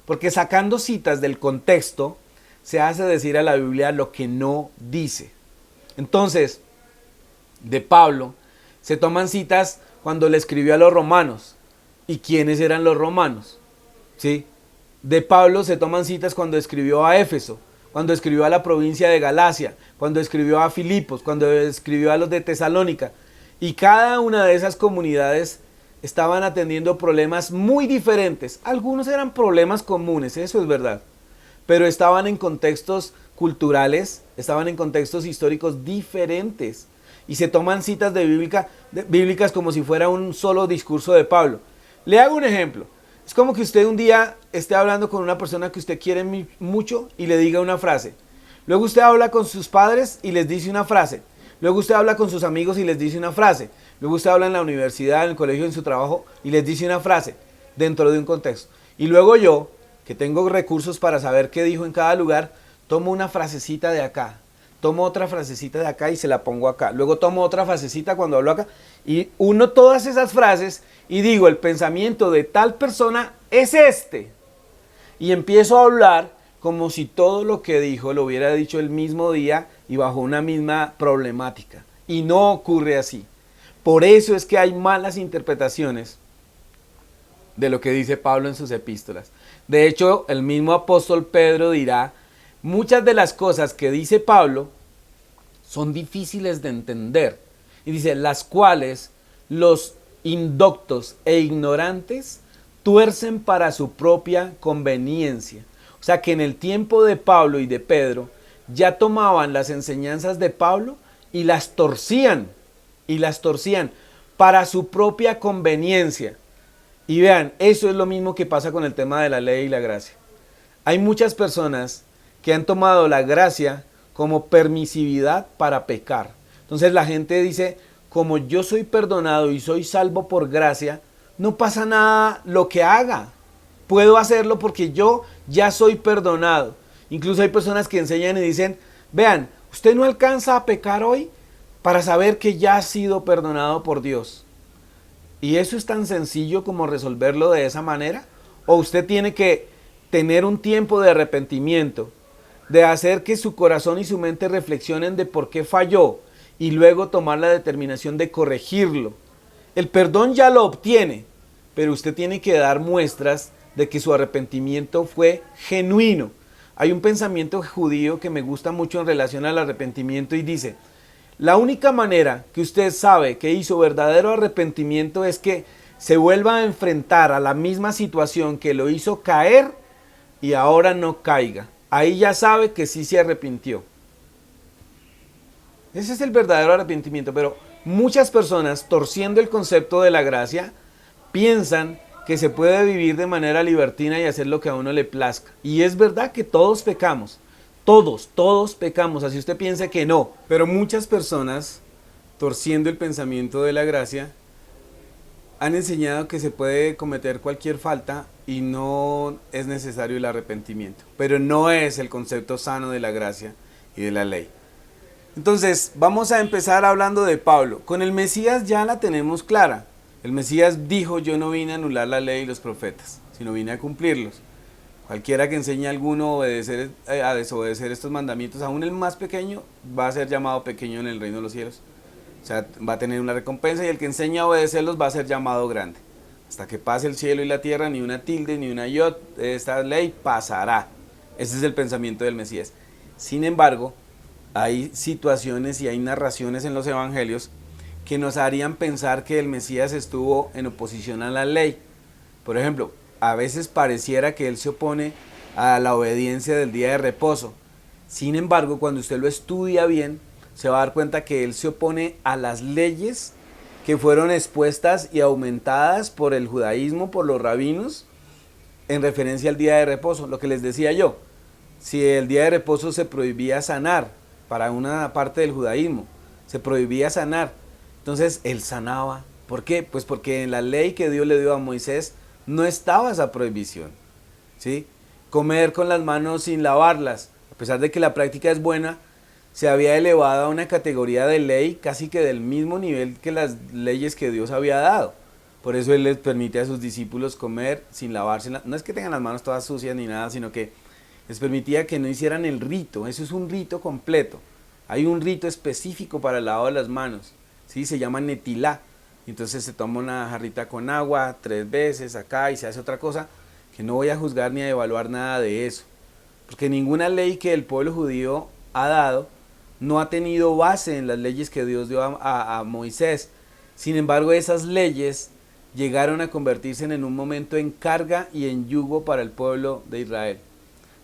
Porque sacando citas del contexto se hace decir a la Biblia lo que no dice. Entonces, de Pablo se toman citas cuando le escribió a los romanos. ¿Y quiénes eran los romanos? ¿Sí? De Pablo se toman citas cuando escribió a Éfeso, cuando escribió a la provincia de Galacia, cuando escribió a Filipos, cuando escribió a los de Tesalónica. Y cada una de esas comunidades estaban atendiendo problemas muy diferentes. Algunos eran problemas comunes, eso es verdad, pero estaban en contextos culturales, estaban en contextos históricos diferentes. Y se toman citas bíblicas como si fuera un solo discurso de Pablo. Le hago un ejemplo. Es como que usted un día esté hablando con una persona que usted quiere mucho y le diga una frase. Luego usted habla con sus padres y les dice una frase. Luego usted habla con sus amigos y les dice una frase. Luego usted habla en la universidad, en el colegio, en su trabajo y les dice una frase dentro de un contexto. Y luego yo, que tengo recursos para saber qué dijo en cada lugar, tomo una frasecita de acá, tomo otra frasecita de acá y se la pongo acá. Luego tomo otra frasecita cuando hablo acá y uno todas esas frases y digo, el pensamiento de tal persona es este. Y empiezo a hablar como si todo lo que dijo lo hubiera dicho el mismo día y bajo una misma problemática. Y no ocurre así. Por eso es que hay malas interpretaciones de lo que dice Pablo en sus epístolas. De hecho, el mismo apóstol Pedro dirá, muchas de las cosas que dice Pablo son difíciles de entender. Y dice, las cuales los indoctos e ignorantes tuercen para su propia conveniencia. O sea que en el tiempo de Pablo y de Pedro ya tomaban las enseñanzas de Pablo y las torcían para su propia conveniencia. Y vean, eso es lo mismo que pasa con el tema de la ley y la gracia. Hay muchas personas que han tomado la gracia como permisividad para pecar. Entonces la gente dice, como yo soy perdonado y soy salvo por gracia, no pasa nada lo que haga. Puedo hacerlo porque yo ya soy perdonado. Incluso hay personas que enseñan y dicen, vean, usted no alcanza a pecar hoy para saber que ya ha sido perdonado por Dios. ¿Y eso es tan sencillo como resolverlo de esa manera? ¿O usted tiene que tener un tiempo de arrepentimiento, de hacer que su corazón y su mente reflexionen de por qué falló y luego tomar la determinación de corregirlo? El perdón ya lo obtiene, pero usted tiene que dar muestras de que su arrepentimiento fue genuino. Hay un pensamiento judío que me gusta mucho en relación al arrepentimiento y dice, la única manera que usted sabe que hizo verdadero arrepentimiento es que se vuelva a enfrentar a la misma situación que lo hizo caer y ahora no caiga. Ahí ya sabe que sí se arrepintió. Ese es el verdadero arrepentimiento, pero muchas personas, torciendo el concepto de la gracia, piensan que se puede vivir de manera libertina y hacer lo que a uno le plazca. Y es verdad que todos pecamos. Todos pecamos, así usted piensa que no. Pero muchas personas, torciendo el pensamiento de la gracia, han enseñado que se puede cometer cualquier falta y no es necesario el arrepentimiento. Pero no es el concepto sano de la gracia y de la ley. Entonces, vamos a empezar hablando de Pablo. Con el Mesías ya la tenemos clara. El Mesías dijo, yo no vine a anular la ley y los profetas, sino vine a cumplirlos. Cualquiera que enseñe a alguno a desobedecer estos mandamientos, aún el más pequeño, va a ser llamado pequeño en el reino de los cielos. O sea, va a tener una recompensa y el que enseña a obedecerlos va a ser llamado grande. Hasta que pase el cielo y la tierra, ni una tilde, ni una iot de esta ley pasará. Ese es el pensamiento del Mesías. Sin embargo, hay situaciones y hay narraciones en los evangelios que nos harían pensar que el Mesías estuvo en oposición a la ley. Por ejemplo, a veces pareciera que él se opone a la obediencia del día de reposo. Sin embargo, cuando usted lo estudia bien, se va a dar cuenta que él se opone a las leyes que fueron expuestas y aumentadas por el judaísmo, por los rabinos, en referencia al día de reposo. Lo que les decía yo, si el día de reposo se prohibía sanar, para una parte del judaísmo, se prohibía sanar, entonces él sanaba. ¿Por qué? Pues porque en la ley que Dios le dio a Moisés no estaba esa prohibición, ¿sí? Comer con las manos sin lavarlas, a pesar de que la práctica es buena, se había elevado a una categoría de ley casi que del mismo nivel que las leyes que Dios había dado. Por eso él les permite a sus discípulos comer sin lavarse. No es que tengan las manos todas sucias ni nada, sino que les permitía que no hicieran el rito. Eso es un rito completo. Hay un rito específico para el lavado de las manos, ¿sí? Se llama netilá. Entonces se toma una jarrita con agua 3 veces acá y se hace otra cosa, que no voy a juzgar ni a evaluar nada de eso. Porque ninguna ley que el pueblo judío ha dado no ha tenido base en las leyes que Dios dio a Moisés. Sin embargo, esas leyes llegaron a convertirse en un momento en carga y en yugo para el pueblo de Israel.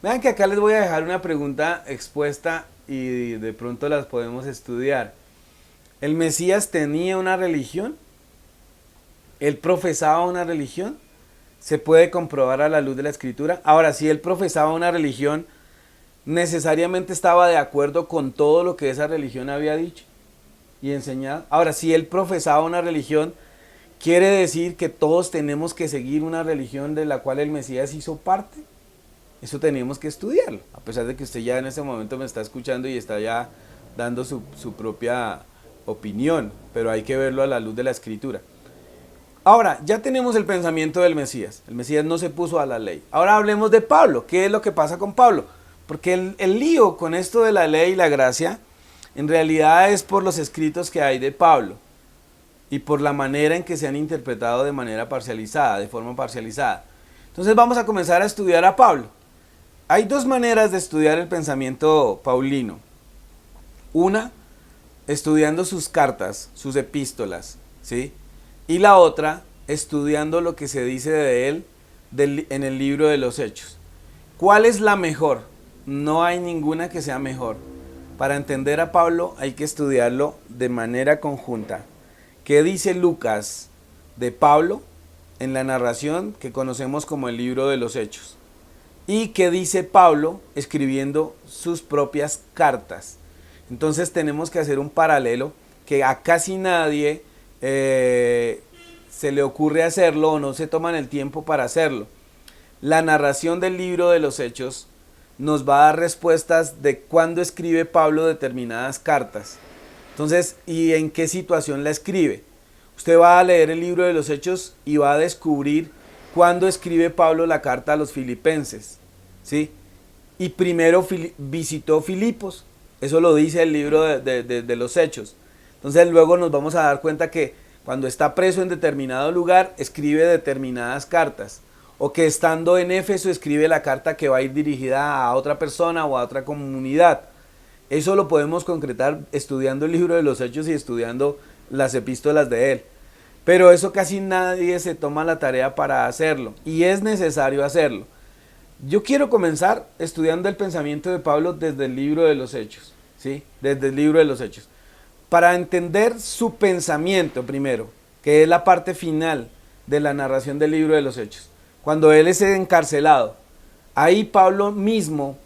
Vean que acá les voy a dejar una pregunta expuesta y de pronto las podemos estudiar. ¿El Mesías tenía una religión? ¿Él profesaba una religión? ¿Se puede comprobar a la luz de la Escritura? Ahora, si él profesaba una religión, ¿necesariamente estaba de acuerdo con todo lo que esa religión había dicho y enseñado? Ahora, si él profesaba una religión, ¿quiere decir que todos tenemos que seguir una religión de la cual el Mesías hizo parte? Eso tenemos que estudiarlo, a pesar de que usted ya en este momento me está escuchando y está ya dando su propia opinión, pero hay que verlo a la luz de la Escritura. Ahora, ya tenemos el pensamiento del Mesías. El Mesías no se puso a la ley. Ahora hablemos de Pablo. ¿Qué es lo que pasa con Pablo? Porque el lío con esto de la ley y la gracia, en realidad es por los escritos que hay de Pablo y por la manera en que se han interpretado de manera parcializada, de forma parcializada. Entonces vamos a comenzar a estudiar a Pablo. Hay 2 maneras de estudiar el pensamiento paulino. Una, estudiando sus cartas, sus epístolas, ¿sí? Y la otra, estudiando lo que se dice de él en el libro de los Hechos. ¿Cuál es la mejor? No hay ninguna que sea mejor. Para entender a Pablo hay que estudiarlo de manera conjunta. ¿Qué dice Lucas de Pablo en la narración que conocemos como el libro de los Hechos? ¿Y qué dice Pablo escribiendo sus propias cartas? Entonces tenemos que hacer un paralelo que a casi nadie se le ocurre hacerlo o no se toman el tiempo para hacerlo. La narración del libro de los Hechos nos va a dar respuestas de cuándo escribe Pablo determinadas cartas. Entonces, ¿y en qué situación la escribe? Usted va a leer el libro de los Hechos y va a descubrir cuándo escribe Pablo la carta a los filipenses, ¿sí? Y primero visitó Filipos, eso lo dice el libro de los Hechos. Entonces luego nos vamos a dar cuenta que cuando está preso en determinado lugar, escribe determinadas cartas. O que estando en Éfeso escribe la carta que va a ir dirigida a otra persona o a otra comunidad. Eso lo podemos concretar estudiando el libro de los Hechos y estudiando las epístolas de él. Pero eso casi nadie se toma la tarea para hacerlo. Y es necesario hacerlo. Yo quiero comenzar estudiando el pensamiento de Pablo desde el libro de los Hechos. ¿Sí? Desde el libro de los Hechos. Para entender su pensamiento primero, que es la parte final de la narración del libro de los Hechos. Cuando él es encarcelado, ahí Pablo mismo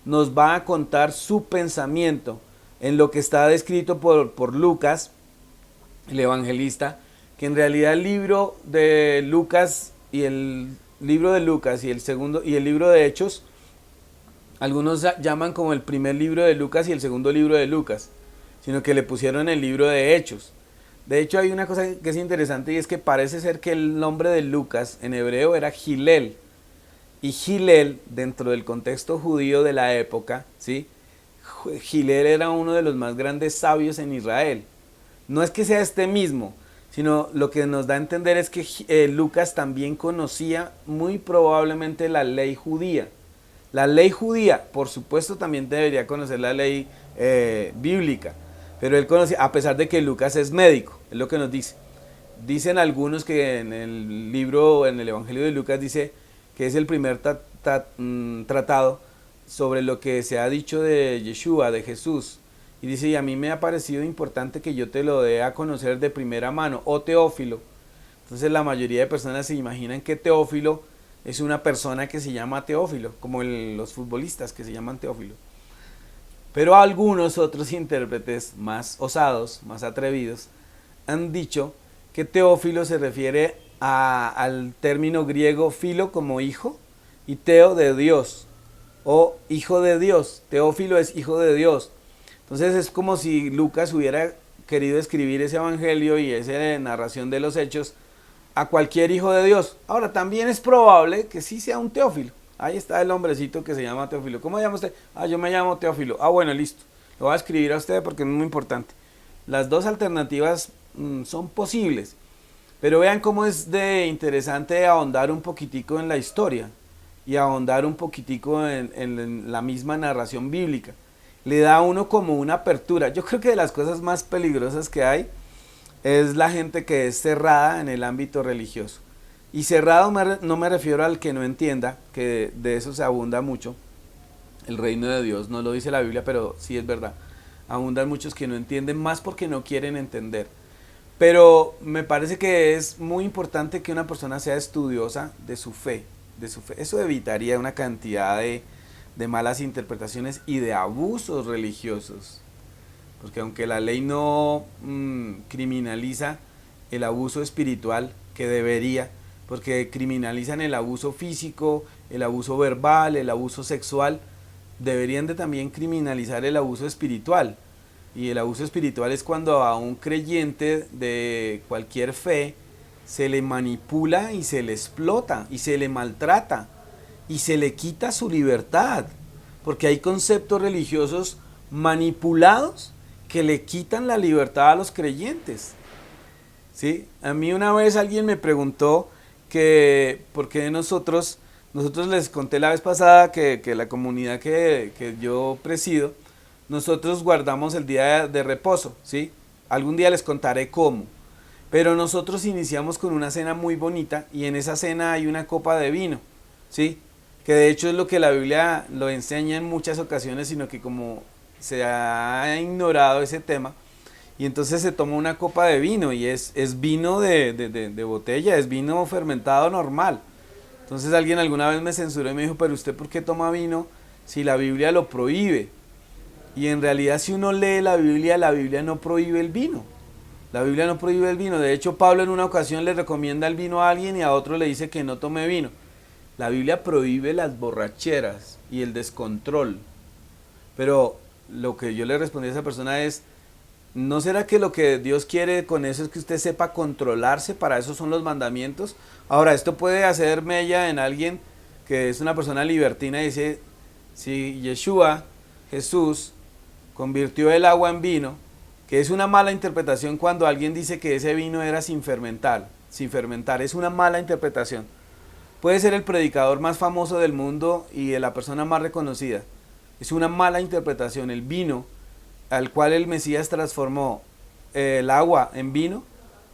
nos va a contar su pensamiento en lo que está descrito por Lucas, el evangelista, que en realidad el libro de Lucas y el libro de Lucas y el segundo y el libro de Hechos, algunos llaman como el primer libro de Lucas y el segundo libro de Lucas, sino que le pusieron el libro de Hechos. De hecho hay una cosa que es interesante y es que parece ser que el nombre de Lucas en hebreo era Gilel. Y Gilel, dentro del contexto judío de la época, ¿sí? Gilel era uno de los más grandes sabios en Israel. No es que sea este mismo, sino lo que nos da a entender es que Lucas también conocía muy probablemente la ley judía. La ley judía, por supuesto, también debería conocer la ley bíblica. Pero él conocía, a pesar de que Lucas es médico, es lo que nos dice. Dicen algunos que en el libro, en el Evangelio de Lucas dice que es el primer tratado sobre lo que se ha dicho de Yeshua, de Jesús. Y dice, y a mí me ha parecido importante que yo te lo dé a conocer de primera mano, oh Teófilo. Entonces la mayoría de personas se imaginan que Teófilo es una persona que se llama Teófilo, como los futbolistas que se llaman Teófilo. Pero algunos otros intérpretes más osados, más atrevidos, han dicho que Teófilo se refiere al término griego filo como hijo y teo de Dios o hijo de Dios. Teófilo es hijo de Dios. Entonces es como si Lucas hubiera querido escribir ese evangelio y esa narración de los hechos a cualquier hijo de Dios. Ahora también es probable que sí sea un Teófilo. Ahí está el hombrecito que se llama Teófilo. ¿Cómo se llama usted? Yo me llamo Teófilo. Bueno, listo. Lo voy a escribir a usted porque es muy importante. Las dos alternativas son posibles. Pero vean cómo es de interesante ahondar un poquitico en la historia y ahondar un poquitico en la misma narración bíblica. Le da a uno como una apertura. Yo creo que de las cosas más peligrosas que hay es la gente que es cerrada en el ámbito religioso. Y cerrado no me refiero al que no entienda, que de eso se abunda mucho. El reino de Dios no lo dice la Biblia, pero sí es verdad. Abundan muchos que no entienden, más porque no quieren entender. Pero me parece que es muy importante que una persona sea estudiosa de su fe. Eso evitaría una cantidad de malas interpretaciones y de abusos religiosos. Porque aunque la ley no criminaliza el abuso espiritual, que debería, porque criminalizan el abuso físico, el abuso verbal, el abuso sexual, deberían de también criminalizar el abuso espiritual. Y el abuso espiritual es cuando a un creyente de cualquier fe se le manipula y se le explota y se le maltrata y se le quita su libertad. Porque hay conceptos religiosos manipulados que le quitan la libertad a los creyentes. ¿Sí? A mí una vez alguien me preguntó que por qué nosotros les conté la vez pasada que la comunidad que yo presido, nosotros guardamos el día de reposo, ¿sí? Algún día les contaré cómo. Pero nosotros iniciamos con una cena muy bonita y en esa cena hay una copa de vino, ¿sí? Que de hecho es lo que la Biblia lo enseña en muchas ocasiones, sino que como se ha ignorado ese tema, y entonces se toma una copa de vino y es vino de botella, es vino fermentado normal. Entonces alguien alguna vez me censuró y me dijo, pero usted ¿por qué toma vino si la Biblia lo prohíbe? Y en realidad si uno lee la Biblia no prohíbe el vino. La Biblia no prohíbe el vino. De hecho, Pablo en una ocasión le recomienda el vino a alguien y a otro le dice que no tome vino. La Biblia prohíbe las borracheras y el descontrol. Pero lo que yo le respondí a esa persona es, ¿no será que lo que Dios quiere con eso es que usted sepa controlarse? Para eso son los mandamientos. Ahora, esto puede hacer mella en alguien que es una persona libertina y dice, si Yeshua, Jesús, convirtió el agua en vino, que es una mala interpretación cuando alguien dice que ese vino era sin fermentar, es una mala interpretación. Puede ser el predicador más famoso del mundo y de la persona más reconocida. Es una mala interpretación. El vino al cual el Mesías transformó el agua en vino,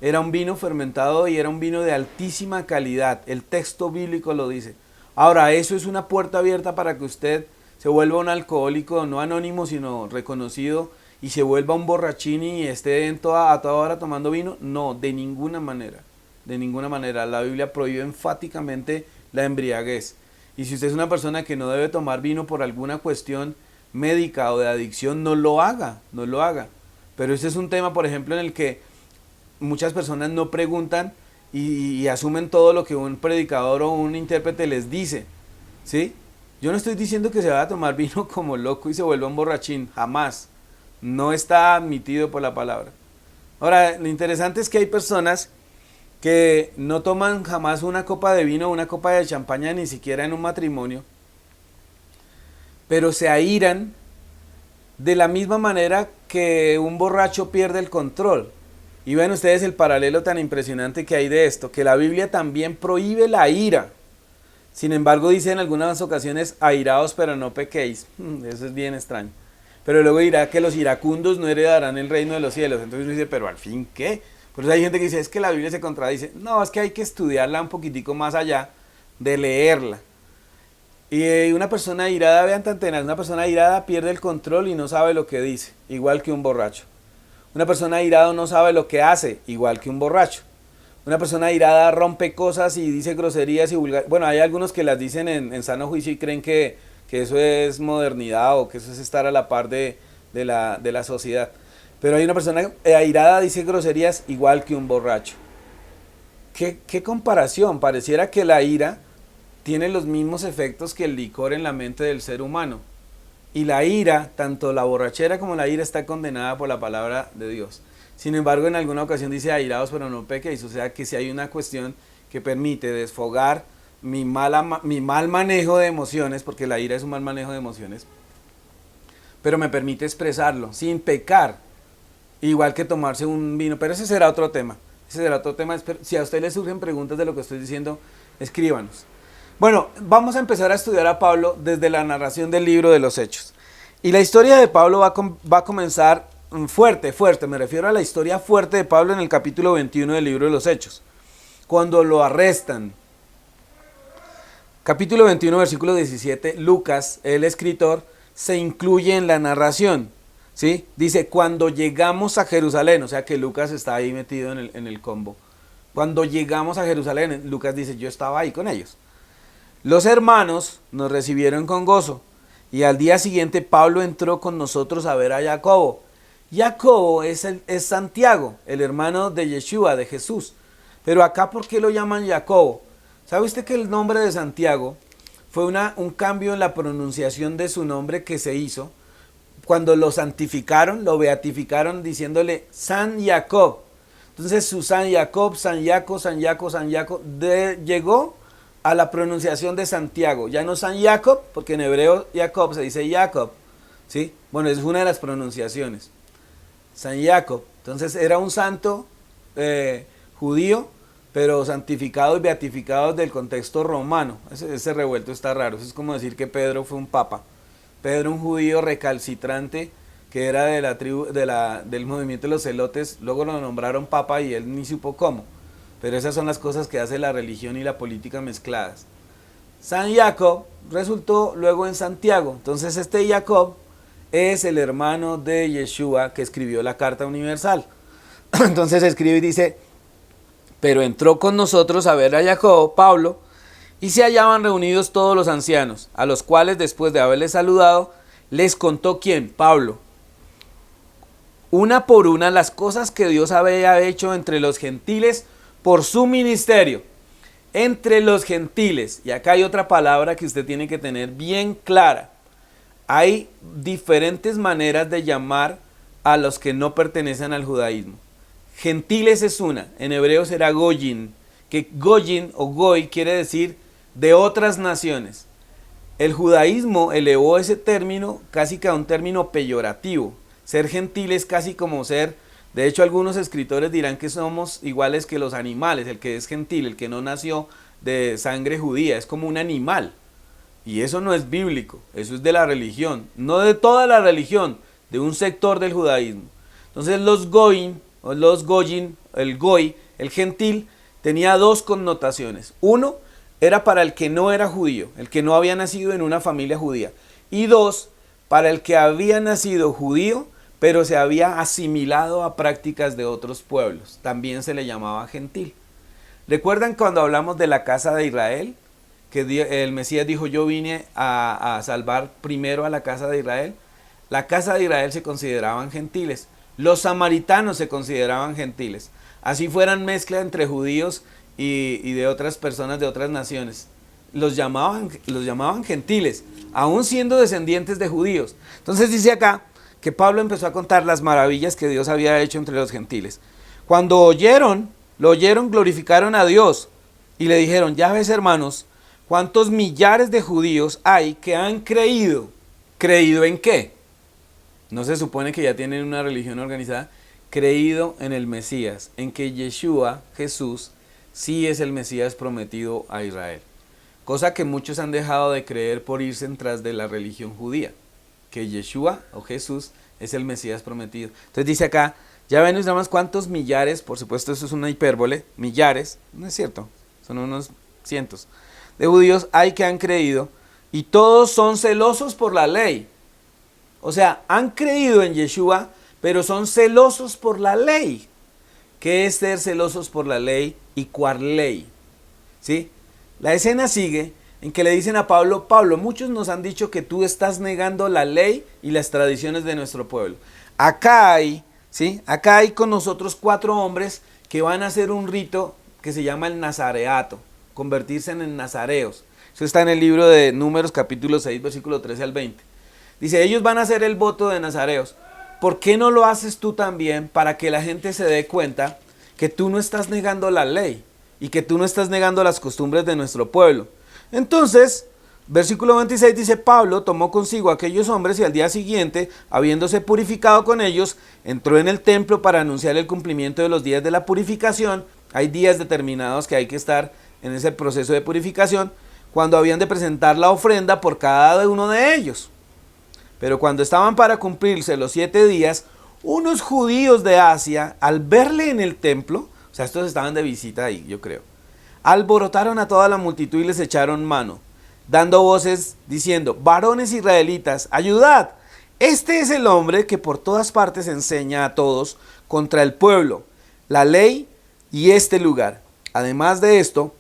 era un vino fermentado y era un vino de altísima calidad. El texto bíblico lo dice. Ahora, eso es una puerta abierta para que usted se vuelva un alcohólico, no anónimo, sino reconocido, y se vuelva un borrachín y esté a toda hora tomando vino. No, de ninguna manera. De ninguna manera. La Biblia prohíbe enfáticamente la embriaguez. Y si usted es una persona que no debe tomar vino por alguna cuestión médica o de adicción, no lo haga. Pero este es un tema, por ejemplo, en el que muchas personas no preguntan y asumen todo lo que un predicador o un intérprete les dice, ¿sí? Yo no estoy diciendo que se vaya a tomar vino como loco y se vuelva un borrachín, jamás. No está admitido por la palabra. Ahora, lo interesante es que hay personas que no toman jamás una copa de vino o una copa de champaña, ni siquiera en un matrimonio, pero se airan de la misma manera que un borracho pierde el control. Y ven ustedes el paralelo tan impresionante que hay de esto, que la Biblia también prohíbe la ira. Sin embargo, dice en algunas ocasiones, airaos pero no pequéis. Eso es bien extraño. Pero luego dirá que los iracundos no heredarán el reino de los cielos. Entonces uno dice, pero al fin, ¿qué? Por eso hay gente que dice, es que la Biblia se contradice. No, es que hay que estudiarla un poquitico más allá de leerla. Y una persona irada, vean tan tenaz, una persona irada pierde el control y no sabe lo que dice, igual que un borracho. Una persona irada no sabe lo que hace, igual que un borracho. Una persona irada rompe cosas y dice groserías y vulgaridades. Bueno, hay algunos que las dicen en sano juicio y creen que eso es modernidad o que eso es estar a la par de la sociedad. Pero hay una persona airada, dice groserías igual que un borracho. ¿Qué comparación? Pareciera que la ira tiene los mismos efectos que el licor en la mente del ser humano. Y la ira, tanto la borrachera como la ira, está condenada por la palabra de Dios. Sin embargo, en alguna ocasión dice airaos pero no pequéis. O sea que si hay una cuestión que permite desfogar mi mal manejo de emociones, porque la ira es un mal manejo de emociones, pero me permite expresarlo sin pecar, igual que tomarse un vino. Pero ese será otro tema. Si a usted le surgen preguntas de lo que estoy diciendo, escríbanos. Bueno, vamos a empezar a estudiar a Pablo desde la narración del libro de los Hechos. Y la historia de Pablo va a comenzar fuerte, me refiero a la historia fuerte de Pablo en el capítulo 21 del libro de los Hechos, cuando lo arrestan. Capítulo 21, versículo 17, Lucas, el escritor, se incluye en la narración, ¿sí? Dice, cuando llegamos a Jerusalén, o sea que Lucas está ahí metido en el combo. Cuando llegamos a Jerusalén, Lucas dice, yo estaba ahí con ellos. Los hermanos nos recibieron con gozo y al día siguiente Pablo entró con nosotros a ver a Jacobo. Jacobo es Santiago, el hermano de Yeshua, de Jesús. Pero acá, ¿por qué lo llaman Jacobo? ¿Sabe usted que el nombre de Santiago fue un cambio en la pronunciación de su nombre que se hizo cuando lo santificaron, lo beatificaron diciéndole San Jacob? Entonces su San Jacob, llegó a la pronunciación de Santiago, ya no San Jacob, porque en hebreo Jacob se dice Jacob, ¿sí? Bueno, es una de las pronunciaciones, San Jacob. Entonces era un santo judío, pero santificado y beatificado del contexto romano. Ese revuelto está raro. Eso es como decir que Pedro fue un papa. Pedro, un judío recalcitrante que era de la tribu, del movimiento de los celotes, luego lo nombraron papa y él ni supo cómo. Pero esas son las cosas que hace la religión y la política mezcladas. San Jacob resultó luego en Santiago. Entonces este Jacob es el hermano de Yeshua que escribió la Carta Universal. Entonces escribe y dice: pero entró con nosotros a ver a Jacob, Pablo, y se hallaban reunidos todos los ancianos, a los cuales después de haberles saludado, les contó ¿quién? Pablo. Una por una las cosas que Dios había hecho entre los gentiles por su ministerio. Entre los gentiles. Y acá hay otra palabra que usted tiene que tener bien clara. Hay diferentes maneras de llamar a los que no pertenecen al judaísmo. Gentiles es una, en hebreo será goyin, que goyin o goy quiere decir de otras naciones. El judaísmo elevó ese término casi que a un término peyorativo. Ser gentil es casi como ser, de hecho algunos escritores dirán que somos iguales que los animales. El que es gentil, el que no nació de sangre judía, es como un animal. Y eso no es bíblico, eso es de la religión, no de toda la religión, de un sector del judaísmo. Entonces los goyin, el goy, el gentil, tenía dos connotaciones. Uno, era para el que no era judío, el que no había nacido en una familia judía. Y dos, para el que había nacido judío, pero se había asimilado a prácticas de otros pueblos. También se le llamaba gentil. ¿Recuerdan cuando hablamos de la casa de Israel? Que el Mesías dijo: yo vine a salvar primero a la casa de Israel. La casa de Israel se consideraban gentiles. Los samaritanos se consideraban gentiles. Así fueran mezcla entre judíos y de otras personas de otras naciones. Los llamaban gentiles, aún siendo descendientes de judíos. Entonces dice acá que Pablo empezó a contar las maravillas que Dios había hecho entre los gentiles. Cuando lo oyeron, glorificaron a Dios y le dijeron: ya ves, hermanos, cuántos millares de judíos hay que han creído. ¿Creído en qué? ¿No se supone que ya tienen una religión organizada? Creído en el Mesías, en que Yeshua, Jesús, sí es el Mesías prometido a Israel. Cosa que muchos han dejado de creer por irse tras de la religión judía, que Yeshua o Jesús es el Mesías prometido. Entonces dice acá: ya ven nada más cuántos millares, por supuesto eso es una hipérbole, millares, no es cierto, son unos cientos de judíos hay que han creído, y todos son celosos por la ley. O sea, han creído en Yeshua, pero son celosos por la ley. ¿Qué es ser celosos por la ley y cuál ley? ¿Sí? La escena sigue en que le dicen a Pablo: Pablo, muchos nos han dicho que tú estás negando la ley y las tradiciones de nuestro pueblo. Acá hay con nosotros 4 hombres que van a hacer un rito que se llama el nazareato, convertirse en nazareos. Eso está en el libro de Números capítulo 6, versículo 13 al 20. Dice: ellos van a hacer el voto de nazareos. ¿Por qué no lo haces tú también, para que la gente se dé cuenta que tú no estás negando la ley y que tú no estás negando las costumbres de nuestro pueblo? Entonces, versículo 26 dice: Pablo tomó consigo a aquellos hombres y al día siguiente, habiéndose purificado con ellos, entró en el templo para anunciar el cumplimiento de los días de la purificación. Hay días determinados que hay que estar en ese proceso de purificación, cuando habían de presentar la ofrenda por cada uno de ellos. Pero cuando estaban para cumplirse los 7 días, unos judíos de Asia, al verle en el templo, o sea, estos estaban de visita ahí, yo creo, alborotaron a toda la multitud y les echaron mano, dando voces diciendo: varones israelitas, ayudad, este es el hombre que por todas partes enseña a todos contra el pueblo, la ley y este lugar. Además de esto,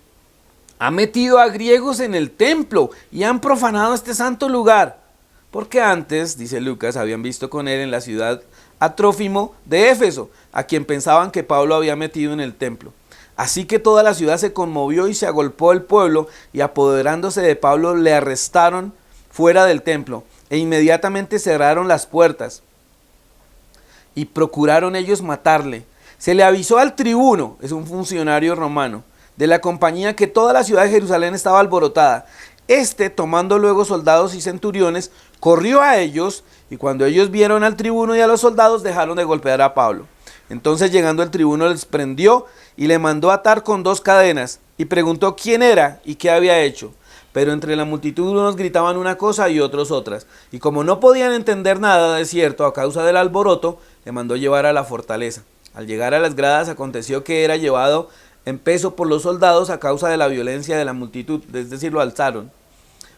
ha metido a griegos en el templo y han profanado este santo lugar. Porque antes, dice Lucas, habían visto con él en la ciudad a Trófimo de Éfeso, a quien pensaban que Pablo había metido en el templo. Así que toda la ciudad se conmovió y se agolpó el pueblo, y apoderándose de Pablo le arrestaron fuera del templo, e inmediatamente cerraron las puertas y procuraron ellos matarle. Se le avisó al tribuno, es un funcionario romano, de la compañía, que toda la ciudad de Jerusalén estaba alborotada. Tomando luego soldados y centuriones, corrió a ellos, y cuando ellos vieron al tribuno y a los soldados, dejaron de golpear a Pablo. Entonces, llegando el tribuno, les prendió y le mandó atar con 2 cadenas, y preguntó quién era y qué había hecho. pero entre la multitud unos gritaban una cosa y otros otras. Y como no podían entender nada de cierto a causa del alboroto, le mandó llevar a la fortaleza. Al llegar a las gradas aconteció que era llevado en peso por los soldados a causa de la violencia de la multitud, es decir, lo alzaron,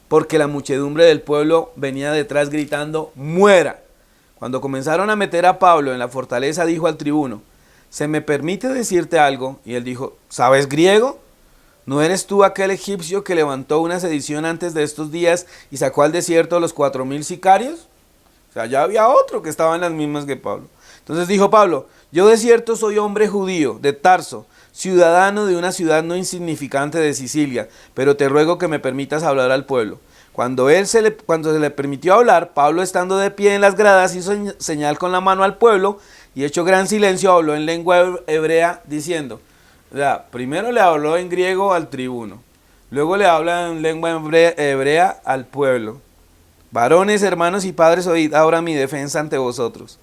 porque la muchedumbre del pueblo venía detrás gritando, ¡muera! Cuando comenzaron a meter a Pablo en la fortaleza, dijo al tribuno, ¿se me permite decirte algo? Y él dijo, ¿sabes griego? ¿No eres tú aquel egipcio que levantó una sedición antes de estos días y sacó al desierto a los 4000 sicarios? O sea, ya había otro que estaba en las mismas que Pablo. Entonces dijo Pablo, yo de cierto soy hombre judío, de Tarso, ciudadano de una ciudad no insignificante de Sicilia, pero te ruego que me permitas hablar al pueblo. Cuando se le permitió hablar, Pablo, estando de pie en las gradas, hizo señal con la mano al pueblo y hecho gran silencio, habló en lengua hebrea diciendo, primero le habló en griego al tribuno, luego le habla en lengua hebrea al pueblo. Varones, hermanos y padres, oíd ahora mi defensa ante vosotros.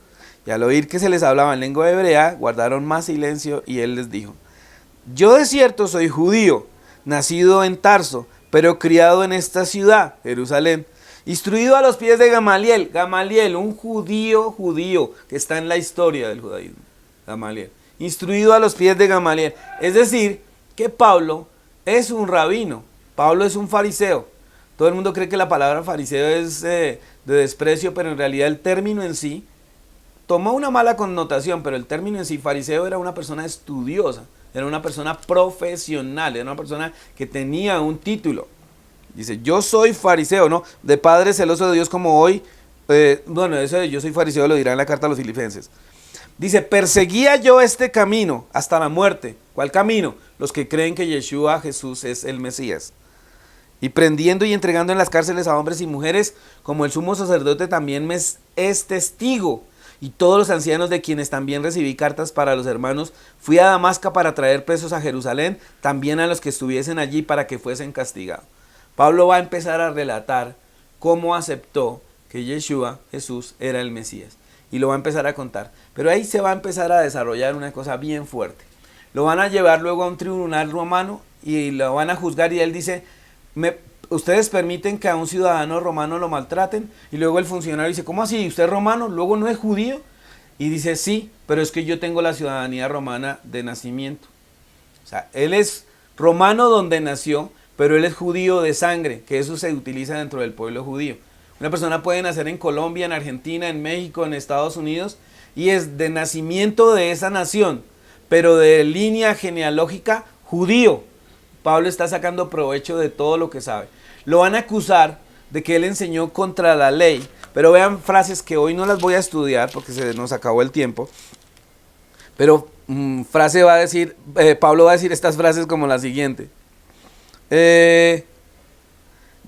Y al oír que se les hablaba en lengua hebrea, guardaron más silencio y él les dijo, yo de cierto soy judío, nacido en Tarso, pero criado en esta ciudad, Jerusalén, instruido a los pies de Gamaliel. Gamaliel, un judío que está en la historia del judaísmo. Gamaliel, instruido a los pies de Gamaliel. Es decir, que Pablo es un rabino, Pablo es un fariseo. Todo el mundo cree que la palabra fariseo es de desprecio, pero en realidad el término en sí tomó una mala connotación, pero el término en sí, fariseo, era una persona estudiosa. Era una persona profesional, era una persona que tenía un título. Dice, yo soy fariseo, ¿no? De padre celoso de Dios como hoy. Eso de yo soy fariseo lo dirá en la carta a los Filipenses. Dice, perseguía yo este camino hasta la muerte. ¿Cuál camino? Los que creen que Yeshua, Jesús, es el Mesías. Y prendiendo y entregando en las cárceles a hombres y mujeres, como el sumo sacerdote también me es testigo. Y todos los ancianos de quienes también recibí cartas para los hermanos, fui a Damasco para traer presos a Jerusalén, también a los que estuviesen allí para que fuesen castigados. Pablo va a empezar a relatar cómo aceptó que Yeshua, Jesús, era el Mesías. Y lo va a empezar a contar. Pero ahí se va a empezar a desarrollar una cosa bien fuerte. Lo van a llevar luego a un tribunal romano y lo van a juzgar y él dice, ustedes permiten que a un ciudadano romano lo maltraten. Y luego el funcionario dice, ¿cómo así? ¿Usted es romano? ¿Luego no es judío? Y dice, sí, pero es que yo tengo la ciudadanía romana de nacimiento. O sea, él es romano donde nació, pero él es judío de sangre, que eso se utiliza dentro del pueblo judío. Una persona puede nacer en Colombia, en Argentina, en México, en Estados Unidos, y es de nacimiento de esa nación, pero de línea genealógica judío. Pablo está sacando provecho de todo lo que sabe. Lo van a acusar de que él enseñó contra la ley, pero vean frases que hoy no las voy a estudiar porque se nos acabó el tiempo, pero Pablo va a decir estas frases como la siguiente.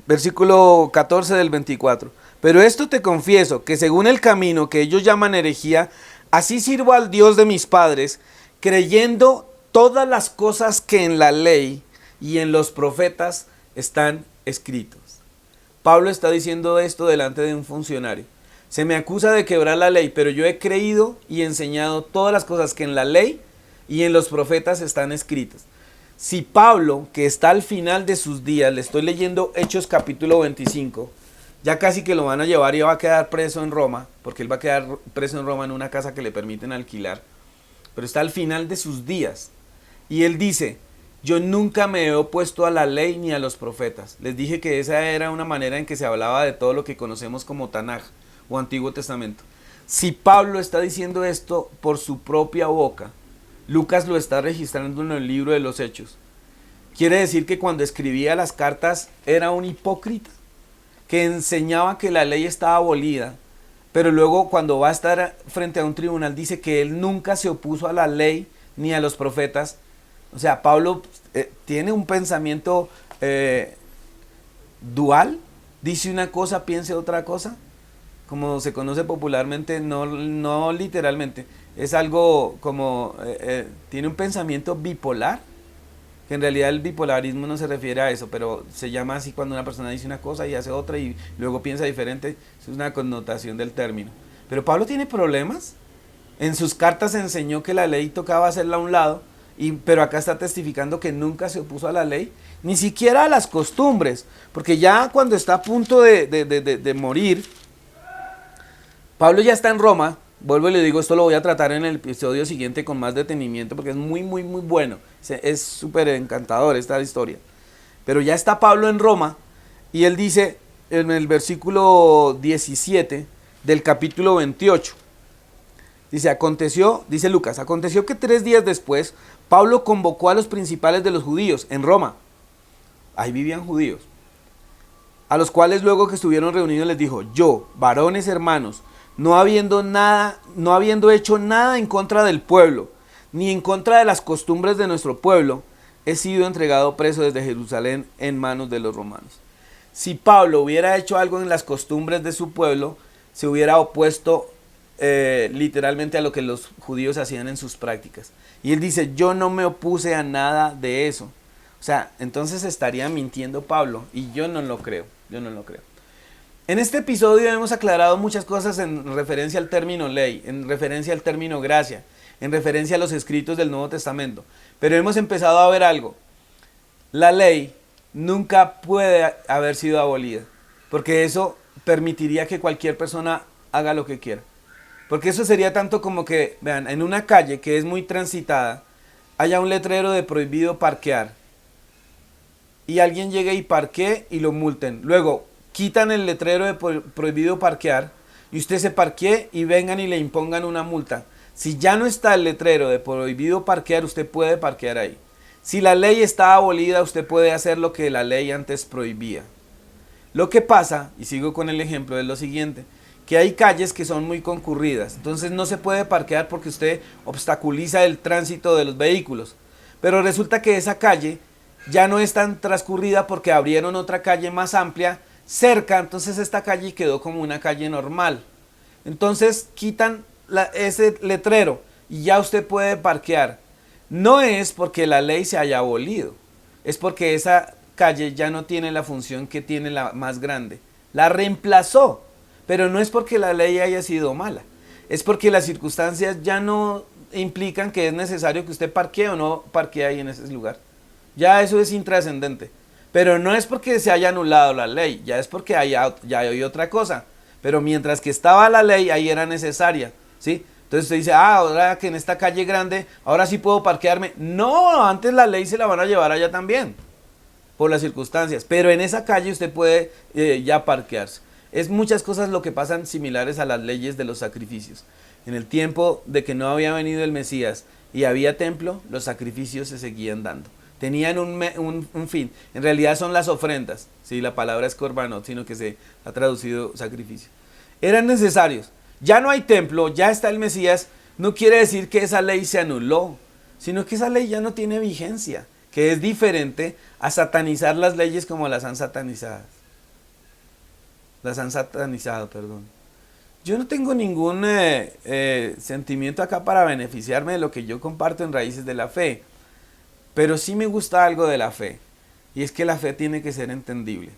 Versículo 14 del 24. Pero esto te confieso, que según el camino que ellos llaman herejía, así sirvo al Dios de mis padres, creyendo todas las cosas que en la ley y en los profetas están escritos. Pablo está diciendo esto delante de un funcionario. Se me acusa de quebrar la ley, pero yo he creído y enseñado todas las cosas que en la ley y en los profetas están escritas. Si Pablo, que está al final de sus días, le estoy leyendo Hechos capítulo 25, ya casi que lo van a llevar y va a quedar preso en Roma, porque él va a quedar preso en Roma en una casa que le permiten alquilar, pero está al final de sus días. Y él dice, yo nunca me he opuesto a la ley ni a los profetas. Les dije que esa era una manera en que se hablaba de todo lo que conocemos como Tanaj o Antiguo Testamento. Si Pablo está diciendo esto por su propia boca, Lucas lo está registrando en el libro de los Hechos. Quiere decir que cuando escribía las cartas era un hipócrita, que enseñaba que la ley estaba abolida, pero luego cuando va a estar frente a un tribunal dice que él nunca se opuso a la ley ni a los profetas. O sea, Pablo tiene un pensamiento dual, dice una cosa, piensa otra cosa, como se conoce popularmente, no literalmente. Es algo como, tiene un pensamiento bipolar, que en realidad el bipolarismo no se refiere a eso, pero se llama así cuando una persona dice una cosa y hace otra y luego piensa diferente. Eso es una connotación del término. Pero Pablo tiene problemas. En sus cartas enseñó que la ley tocaba hacerla a un lado pero acá está testificando que nunca se opuso a la ley, ni siquiera a las costumbres, porque ya cuando está a punto de morir, Pablo ya está en Roma. Vuelvo y le digo, esto lo voy a tratar en el episodio siguiente con más detenimiento, porque es muy bueno, es súper encantador esta historia. Pero ya está Pablo en Roma, y él dice en el versículo 17 del capítulo 28, dice Lucas, aconteció que 3 días después, Pablo convocó a los principales de los judíos en Roma. Ahí vivían judíos. A los cuales luego que estuvieron reunidos les dijo, yo, varones hermanos, no habiendo hecho nada en contra del pueblo, ni en contra de las costumbres de nuestro pueblo, he sido entregado preso desde Jerusalén en manos de los romanos. Si Pablo hubiera hecho algo en las costumbres de su pueblo, se hubiera opuesto literalmente a lo que los judíos hacían en sus prácticas. Y él dice, yo no me opuse a nada de eso. O sea, entonces estaría mintiendo Pablo, y yo no lo creo. En este episodio hemos aclarado muchas cosas en referencia al término ley, en referencia al término gracia, en referencia a los escritos del Nuevo Testamento. Pero hemos empezado a ver algo. La ley nunca puede haber sido abolida, porque eso permitiría que cualquier persona haga lo que quiera. Porque eso sería tanto como que, vean, en una calle que es muy transitada, haya un letrero de prohibido parquear, y alguien llegue y parquee y lo multen. Luego quitan el letrero de prohibido parquear y usted se parquee y vengan y le impongan una multa. Si ya no está el letrero de prohibido parquear, usted puede parquear ahí. Si la ley está abolida, usted puede hacer lo que la ley antes prohibía. Lo que pasa, y sigo con el ejemplo, es lo siguiente, que hay calles que son muy concurridas, entonces no se puede parquear porque usted obstaculiza el tránsito de los vehículos. Pero resulta que esa calle ya no es tan transcurrida porque abrieron otra calle más amplia cerca, entonces esta calle quedó como una calle normal. Entonces quitan ese letrero y ya usted puede parquear. No es porque la ley se haya abolido, es porque esa calle ya no tiene la función que tiene la más grande. La reemplazó, pero no es porque la ley haya sido mala, es porque las circunstancias ya no implican que es necesario que usted parquee o no parquee ahí en ese lugar. Ya eso es intrascendente, pero no es porque se haya anulado la ley, ya es porque ya hay otra cosa. Pero mientras que estaba la ley, ahí era necesaria, ¿sí? Entonces usted dice, ahora que en esta calle grande, ahora sí puedo parquearme. No, antes la ley se la van a llevar allá también, por las circunstancias. Pero en esa calle usted puede ya parquearse. Es muchas cosas lo que pasan similares a las leyes de los sacrificios. En el tiempo de que no había venido el Mesías y había templo, los sacrificios se seguían dando. Tenían un fin. En realidad son las ofrendas. ¿Sí? La palabra es korbanot, sino que se ha traducido sacrificio. Eran necesarios. Ya no hay templo, ya está el Mesías. No quiere decir que esa ley se anuló, sino que esa ley ya no tiene vigencia, que es diferente a satanizar las leyes como las han satanizado. Yo no tengo ningún sentimiento acá para beneficiarme de lo que yo comparto en Raíces de la Fe. Pero sí me gusta algo de la fe, y es que la fe tiene que ser entendible,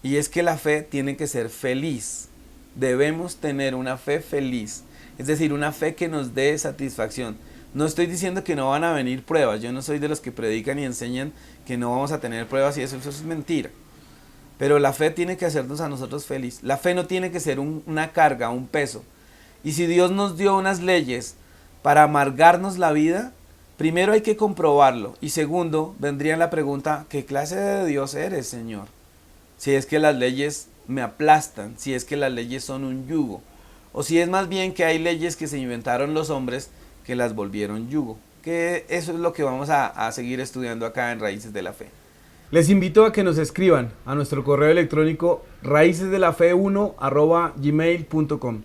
y es que la fe tiene que ser feliz. Debemos tener una fe feliz, es decir, una fe que nos dé satisfacción. No estoy diciendo que no van a venir pruebas, yo no soy de los que predican y enseñan que no vamos a tener pruebas y eso es mentira. Pero la fe tiene que hacernos a nosotros feliz. La fe no tiene que ser una carga, un peso. Y si Dios nos dio unas leyes para amargarnos la vida, primero hay que comprobarlo, y segundo, vendría la pregunta, ¿qué clase de Dios eres, Señor? Si es que las leyes me aplastan, si es que las leyes son un yugo, o si es más bien que hay leyes que se inventaron los hombres que las volvieron yugo, que eso es lo que vamos a seguir estudiando acá en Raíces de la Fe. Les invito a que nos escriban a nuestro correo electrónico raicesdelafe1@gmail.com.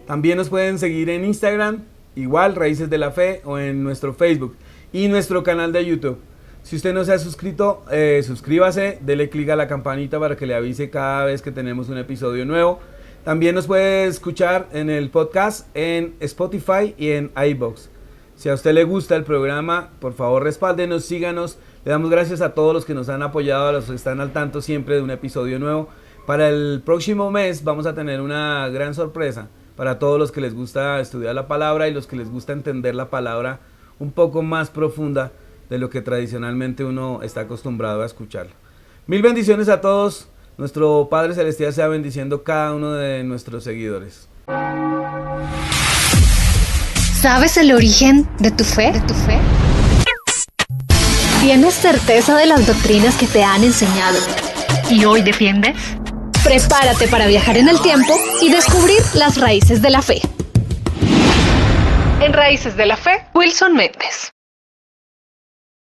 También nos pueden seguir en Instagram, igual Raíces de la Fe, o en nuestro Facebook y nuestro canal de YouTube. Si usted no se ha suscrito, suscríbase, dele clic a la campanita para que le avise cada vez que tenemos un episodio nuevo. También nos puede escuchar en el podcast en Spotify y en iVoox. Si a usted le gusta el programa, por favor respáldenos, síganos. Le damos gracias a todos los que nos han apoyado, a los que están al tanto siempre de un episodio nuevo. Para el próximo mes vamos a tener una gran sorpresa para todos los que les gusta estudiar la palabra y los que les gusta entender la palabra un poco más profunda de lo que tradicionalmente uno está acostumbrado a escucharlo. Mil bendiciones a todos. Nuestro Padre Celestial sea bendiciendo cada uno de nuestros seguidores. ¿Sabes el origen de tu fe? ¿Tienes certeza de las doctrinas que te han enseñado y hoy defiendes? Prepárate para viajar en el tiempo y descubrir las raíces de la fe. En Raíces de la Fe, Wilson Méndez.